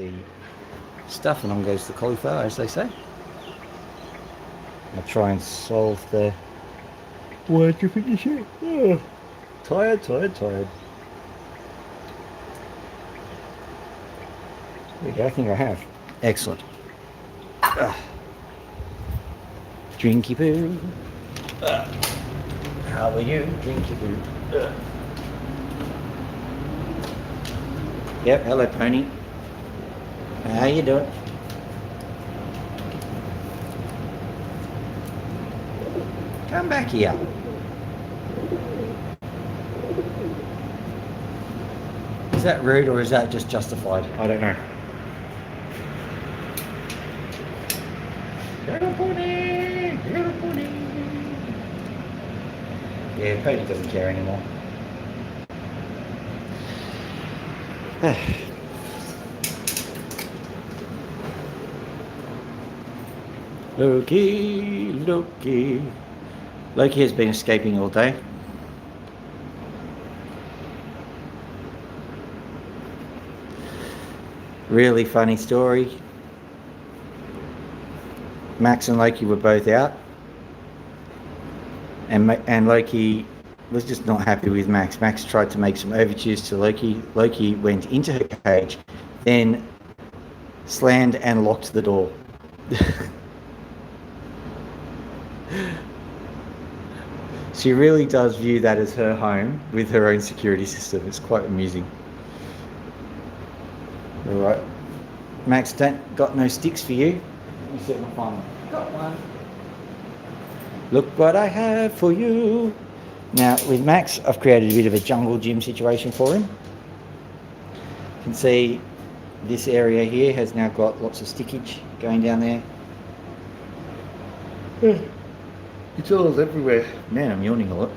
Speaker 2: the stuff, and on goes the cauliflower, as they say. I'll try and solve the word to finish it. Oh, tired. There we go, I think I have. Excellent. Drinky poo. How are you? Drinky poo. Yep, hello pony. How you doing? Come back here. Is that rude or is that just justified? I don't know. Little pony, little pony. Yeah, Pony doesn't care anymore. Loki. Loki has been escaping all day. Really funny story. Max and Loki were both out, and Loki was just not happy with Max. Max tried to make some overtures to Loki. Loki went into her cage, then slammed and locked the door. She really does view that as her home with her own security system. It's quite amusing. All right, Max, got no sticks for you. Let me see if I find one. Got one. Look what I have for you. Now with Max, I've created a bit of a jungle gym situation for him. You can see this area here has now got lots of stickage going down there. It's all everywhere. Man, I'm yawning a lot.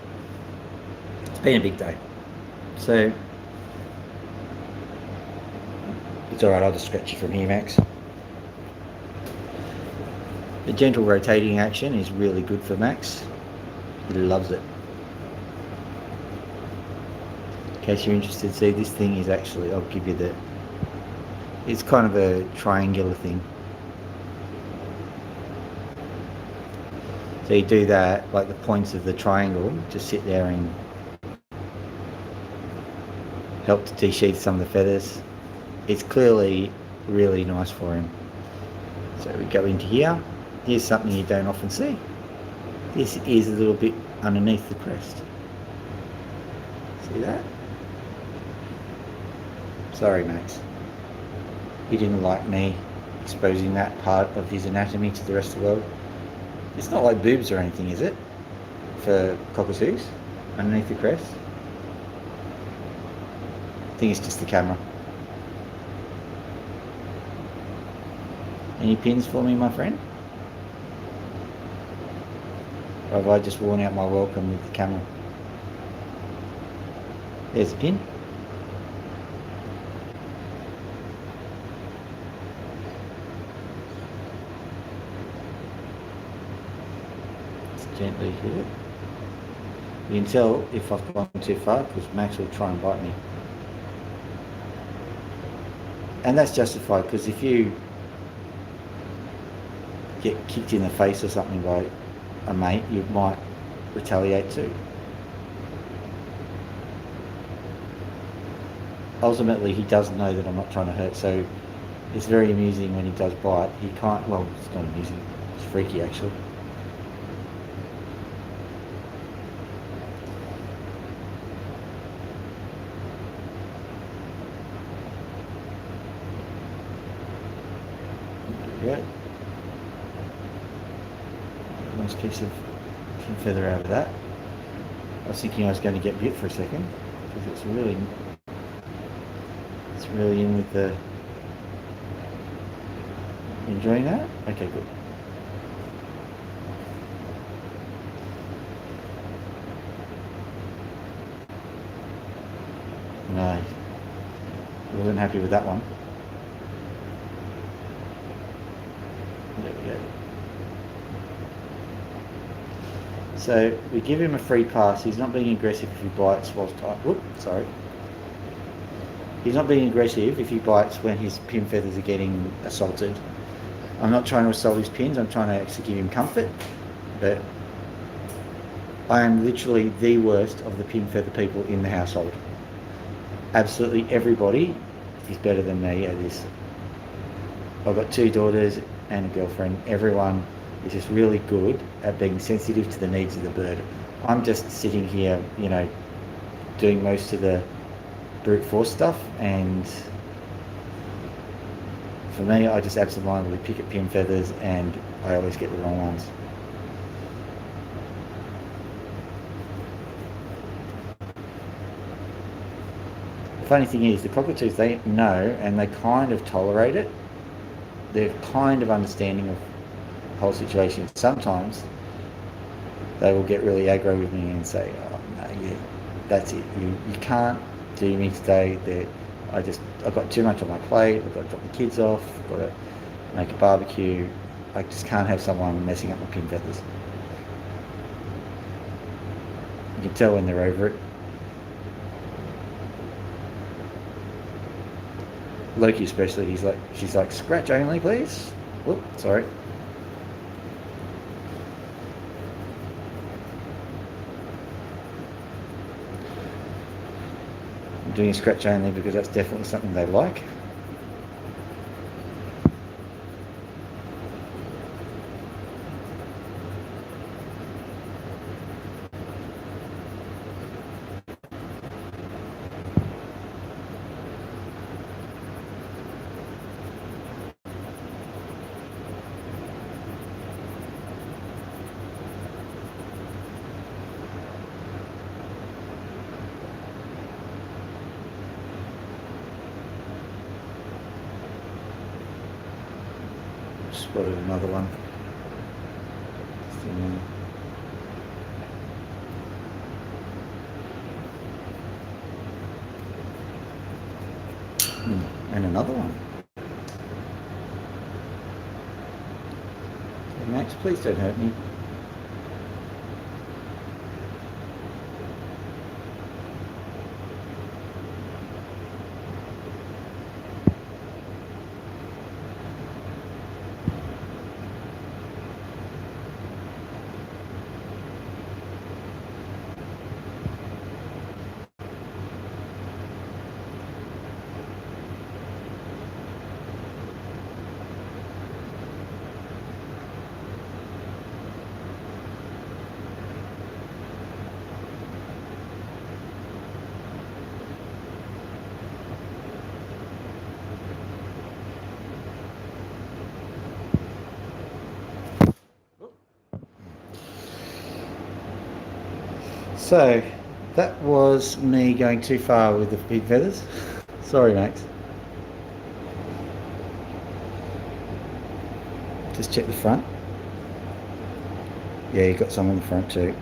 Speaker 2: It's been a big day. So it's alright, I'll just stretch you from here, Max. The gentle rotating action is really good for Max. He loves it. In case you're interested, see, this thing is actually, I'll give you the, it's kind of a triangular thing. So you do that, like the points of the triangle, just sit there and help to desheath some of the feathers. It's clearly really nice for him. So we go into here. Here's something you don't often see. This is a little bit underneath the crest. See that? Sorry, Max. He didn't like me exposing that part of his anatomy to the rest of the world. It's not like boobs or anything, is it? For cockatoos, underneath the crest. I think it's just the camera. Any pins for me, my friend? Or have I just worn out my welcome with the camera? There's a pin. Just gently hit it. You can tell if I've gone too far because Max will try and bite me. And that's justified because if you get kicked in the face or something by a mate, you might retaliate too. Ultimately, he does know that I'm not trying to hurt, so it's very amusing when he does bite. He can't, well, it's not amusing, it's freaky actually. There we go. Nice piece of feather out of that. I was thinking I was going to get bit for a second because it's really in with the. Enjoying that? Okay, good. No, I wasn't happy with that one. There we go. So we give him a free pass. He's not being aggressive if he bites whilst tight. Whoop, sorry. He's not being aggressive if he bites when his pin feathers are getting assaulted. I'm not trying to assault his pins, I'm trying to actually give him comfort. But I am literally the worst of the pin feather people in the household. Absolutely everybody is better than me at this. I've got 2 daughters and a girlfriend. Everyone is just really good at being sensitive to the needs of the bird. I'm just sitting here, you know, doing most of the brute force stuff, and for me, I just absentmindedly pick at pin feathers and I always get the wrong ones. The funny thing is, the cockatoos, they know and they kind of tolerate it. They're kind of understanding of the whole situation. Sometimes they will get really aggro with me and say, oh no, yeah, that's it. You can't do me today. I've got too much on my plate. I've got to drop the kids off. I've got to make a barbecue. I just can't have someone messing up my pin feathers. You can tell when they're over it. Loki especially, she's like, scratch only, please. Whoop, sorry. I'm doing a scratch only because that's definitely something they like. Spotted another one. And another one. Hey Max, please don't hurt me. So, that was me going too far with the big feathers. Sorry, Max. Just check the front. Yeah, you got some on the front too.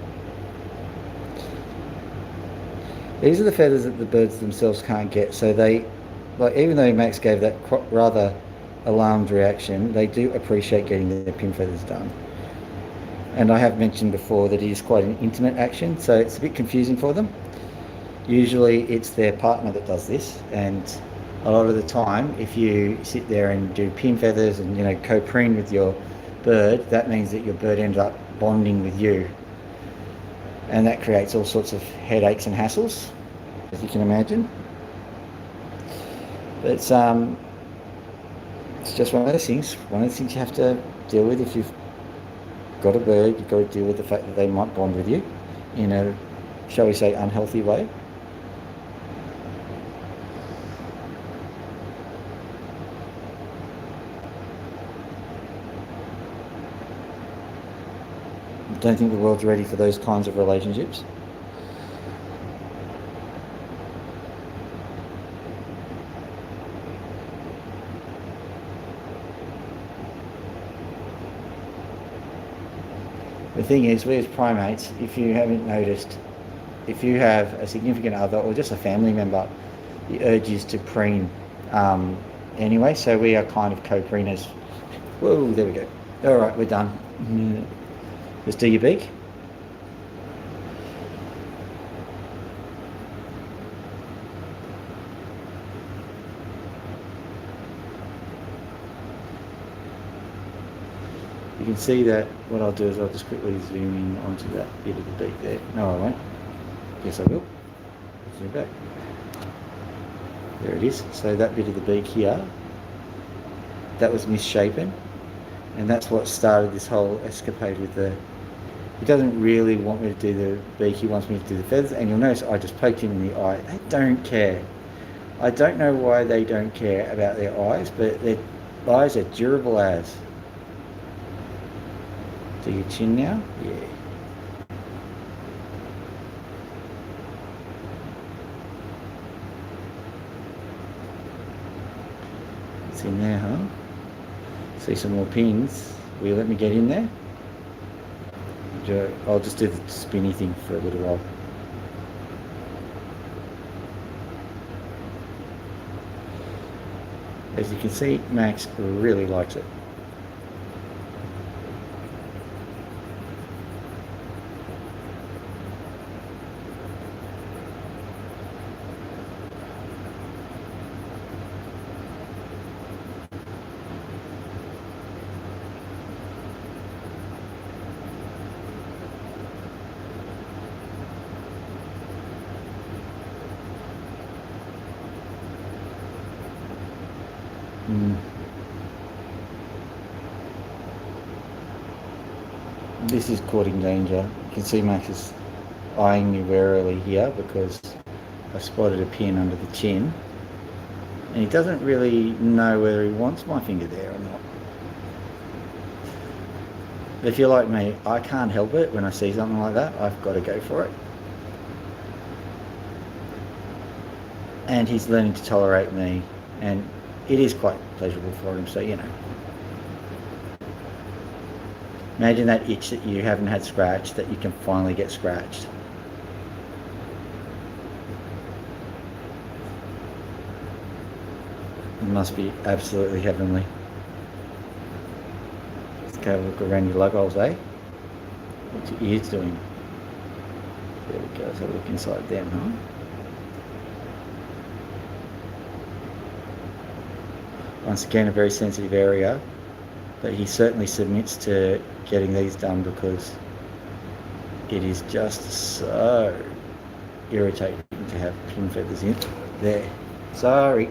Speaker 2: These are the feathers that the birds themselves can't get, so they, like, even though Max gave that rather alarmed reaction, they do appreciate getting their pin feathers done. And I have mentioned before that it is quite an intimate action, so it's a bit confusing for them. Usually it's their partner that does this, and a lot of the time if you sit there and do pin feathers and, you know, co-preen with your bird, that means that your bird ends up bonding with you, and that creates all sorts of headaches and hassles, as you can imagine. But it's just one of those things you have to deal with. If you've got a bird, you've got to deal with the fact that they might bond with you in a, shall we say, unhealthy way. I don't think the world's ready for those kinds of relationships. The thing is, we as primates, if you haven't noticed, if you have a significant other or just a family member, the urge is to preen anyway, so we are kind of co-preeners. Whoa, there we go. All right, we're done. Just do your beak. You can see that. What I'll do is I'll just quickly zoom in onto that bit of the beak there. No, I won't. Yes, I will. Zoom back. There it is. So that bit of the beak here, that was misshapen, and that's what started this whole escapade with the... He doesn't really want me to do the beak, he wants me to do the feathers, and you'll notice I just poked him in the eye. They don't care. I don't know why they don't care about their eyes, but their eyes are durable as. Do your chin now? Yeah. It's in there, huh? See some more pins. Will you let me get in there? I'll just do the spinny thing for a little while. As you can see, Max really likes it. This is courting danger. You can see Max is eyeing me warily here because I spotted a pin under the chin, and he doesn't really know whether he wants my finger there or not. But if you're like me, I can't help it. When I see something like that, I've got to go for it. And he's learning to tolerate me, and it is quite pleasurable for him, so you know. Imagine that itch that you haven't had scratched, that you can finally get scratched. It must be absolutely heavenly. Let's go have a look around your lug holes, eh? What's your ears doing? There we go, let's have a look inside them, huh? Once again, a very sensitive area, but he certainly submits to getting these done because it is just so irritating to have pin feathers in there. Sorry.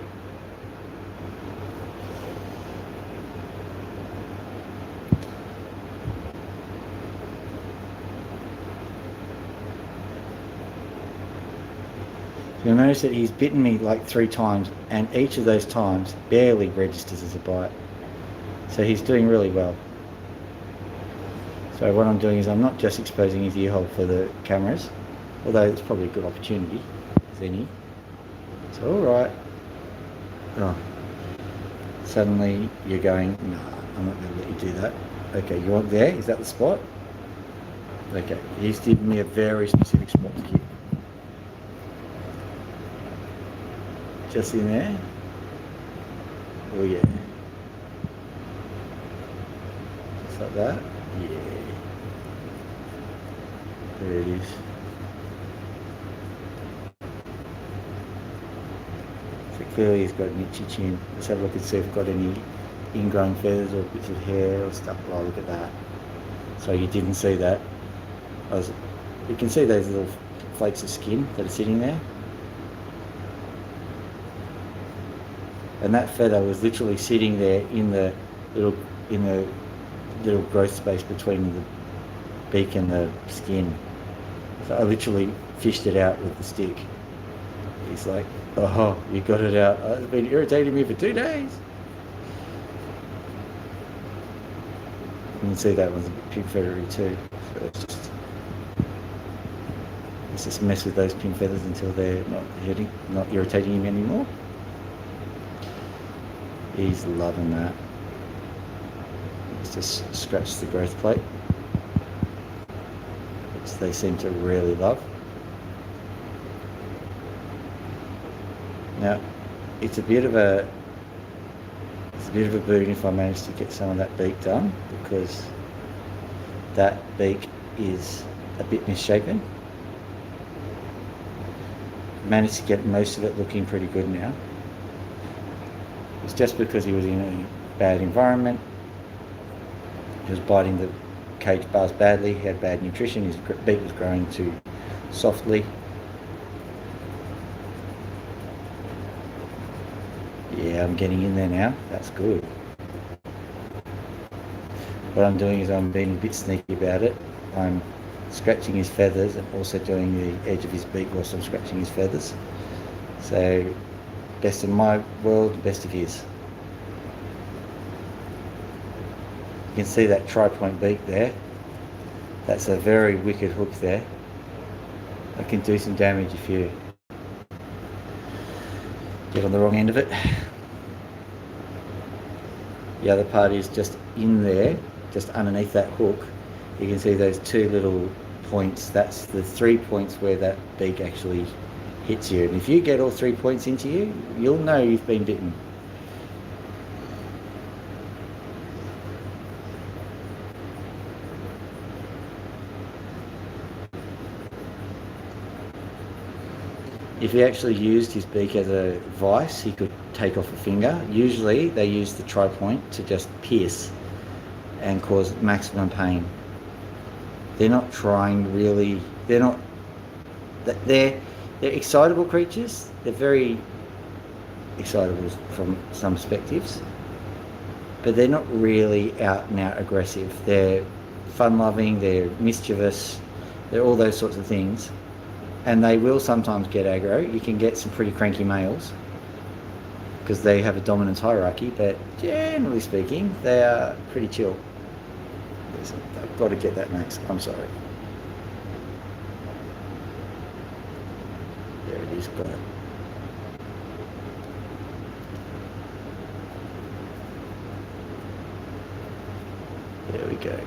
Speaker 2: You'll notice that he's bitten me like 3 times, and each of those times barely registers as a bite. So he's doing really well. So what I'm doing is I'm not just exposing his ear hole for the cameras, although it's probably a good opportunity, as any. It's alright. Oh. Suddenly you're going, no, I'm not going to let you do that. Okay, you want there? Is that the spot? Okay, he's given me a very specific spot to keep. Just in there. Oh yeah. Just like that. Yeah. There it is. So clearly he's got an itchy chin. Let's have a look and see if we've got any ingrown feathers or bits of hair or stuff. Oh, look at that. So you didn't see that. You can see those little flakes of skin that are sitting there. And that feather was literally sitting there in the little growth space between the beak and the skin. So I literally fished it out with the stick. He's like, oh, you got it out. It's been irritating me for 2 days. You can see that one's a bit pink feathery too. So let's just mess with those pink feathers until they're not irritating him anymore. He's loving that. Let's just scratch the growth plate, which they seem to really love. Now, it's a bit of a boon if I manage to get some of that beak done, because that beak is a bit misshapen. Managed to get most of it looking pretty good now. It's just because he was in a bad environment. He was biting the cage bars badly. He had bad nutrition. His beak was growing too softly. Yeah, I'm getting in there now. That's good. What I'm doing is I'm being a bit sneaky about it. I'm scratching his feathers and also doing the edge of his beak whilst I'm scratching his feathers. So, best of my world, best of his. You can see that tri-point beak there. That's a very wicked hook there. That can do some damage if you get on the wrong end of it. The other part is just in there, just underneath that hook. You can see those two little points. That's the 3 points where that beak actually hits you. And if you get all 3 points into you, you'll know you've been bitten. If he actually used his beak as a vice, he could take off a finger. Usually they use the tri-point to just pierce and cause maximum pain. They're not trying really, they're excitable creatures. They're very excitable from some perspectives, but they're not really out and out aggressive. They're fun-loving, they're mischievous, they're all those sorts of things. And they will sometimes get aggro. You can get some pretty cranky males because they have a dominance hierarchy, but generally speaking, they are pretty chill. I've got to get that next. I'm sorry. There it is. Got it. There we go.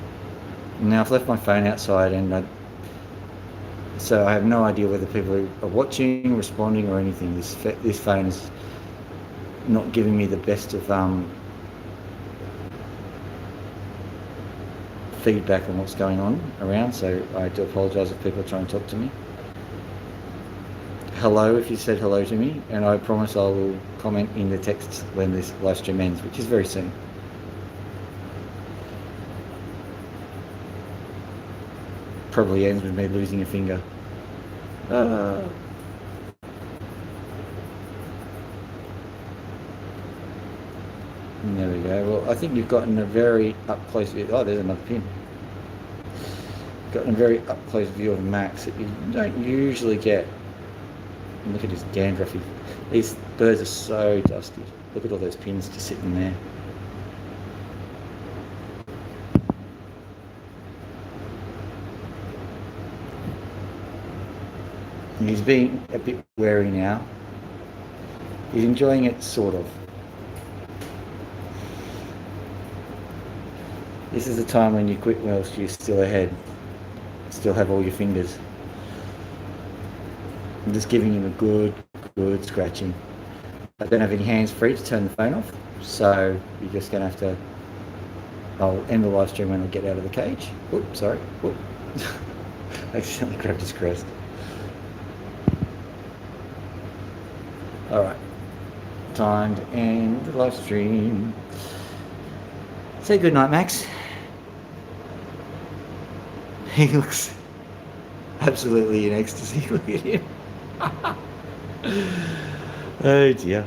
Speaker 2: Now I've left my phone outside and so I have no idea whether people are watching, responding or anything. This phone is not giving me the best of feedback on what's going on around, so I do apologise if people are trying to talk to me. Hello if you said hello to me, and I promise I will comment in the text when this live stream ends, which is very soon. Probably ends with me losing a finger. There we go. Well, I think you've gotten a very up close view. Oh, there's another pin. Gotten a very up close view of Max that you don't usually get. And look at his dandruffy. These birds are so dusty. Look at all those pins just sitting there. And he's being a bit wary now. He's enjoying it, sort of. This is the time when you quit whilst you're still ahead. Still have all your fingers. I'm just giving him a good scratching. I don't have any hands free to turn the phone off, so you're just going to have to... I'll end the live stream when I get out of the cage. Whoop, sorry. Whoop. I accidentally grabbed his crest. Alright. Time to end the live stream. Say good night, Max. He looks absolutely in ecstasy. Look at him. Oh dear.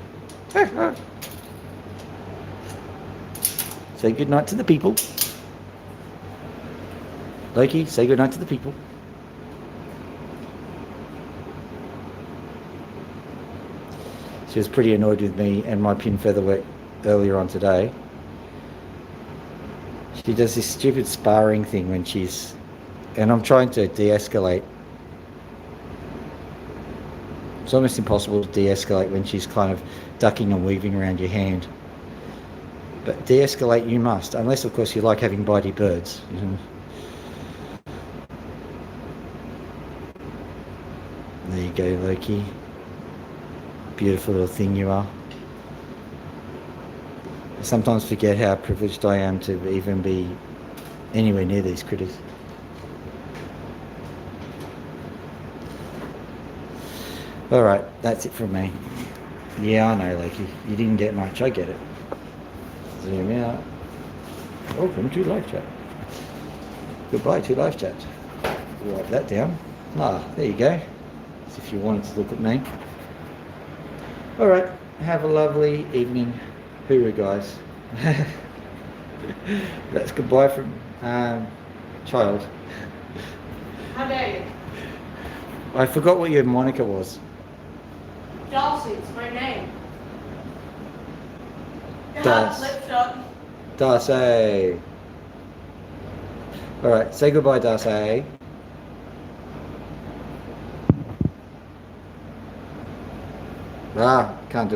Speaker 2: Say good night to the people. Loki, say good night to the people. She was pretty annoyed with me and my pin feather work earlier on today. She does this stupid sparring thing when she's... And I'm trying to de-escalate. It's almost impossible to de-escalate when she's kind of ducking and weaving around your hand. But de-escalate you must, unless of course you like having bitey birds. You know? There you go, Loki. Beautiful little thing you are. I sometimes forget how privileged I am to even be anywhere near these critters. Alright, that's it from me. Yeah, I know, Loki. You didn't get much, I get it. Zoom out. Welcome to live chat. Goodbye to live chat. Write that down. Ah, there you go. As if you wanted to look at me. Alright, have a lovely evening. Hooroo, guys. That's goodbye from child.
Speaker 3: How dare you?
Speaker 2: I forgot what your moniker was.
Speaker 3: Darcy, it's my name.
Speaker 2: Das.
Speaker 3: Lift up.
Speaker 2: Darcy. Alright, say goodbye, Darcy. Ah, can't do it.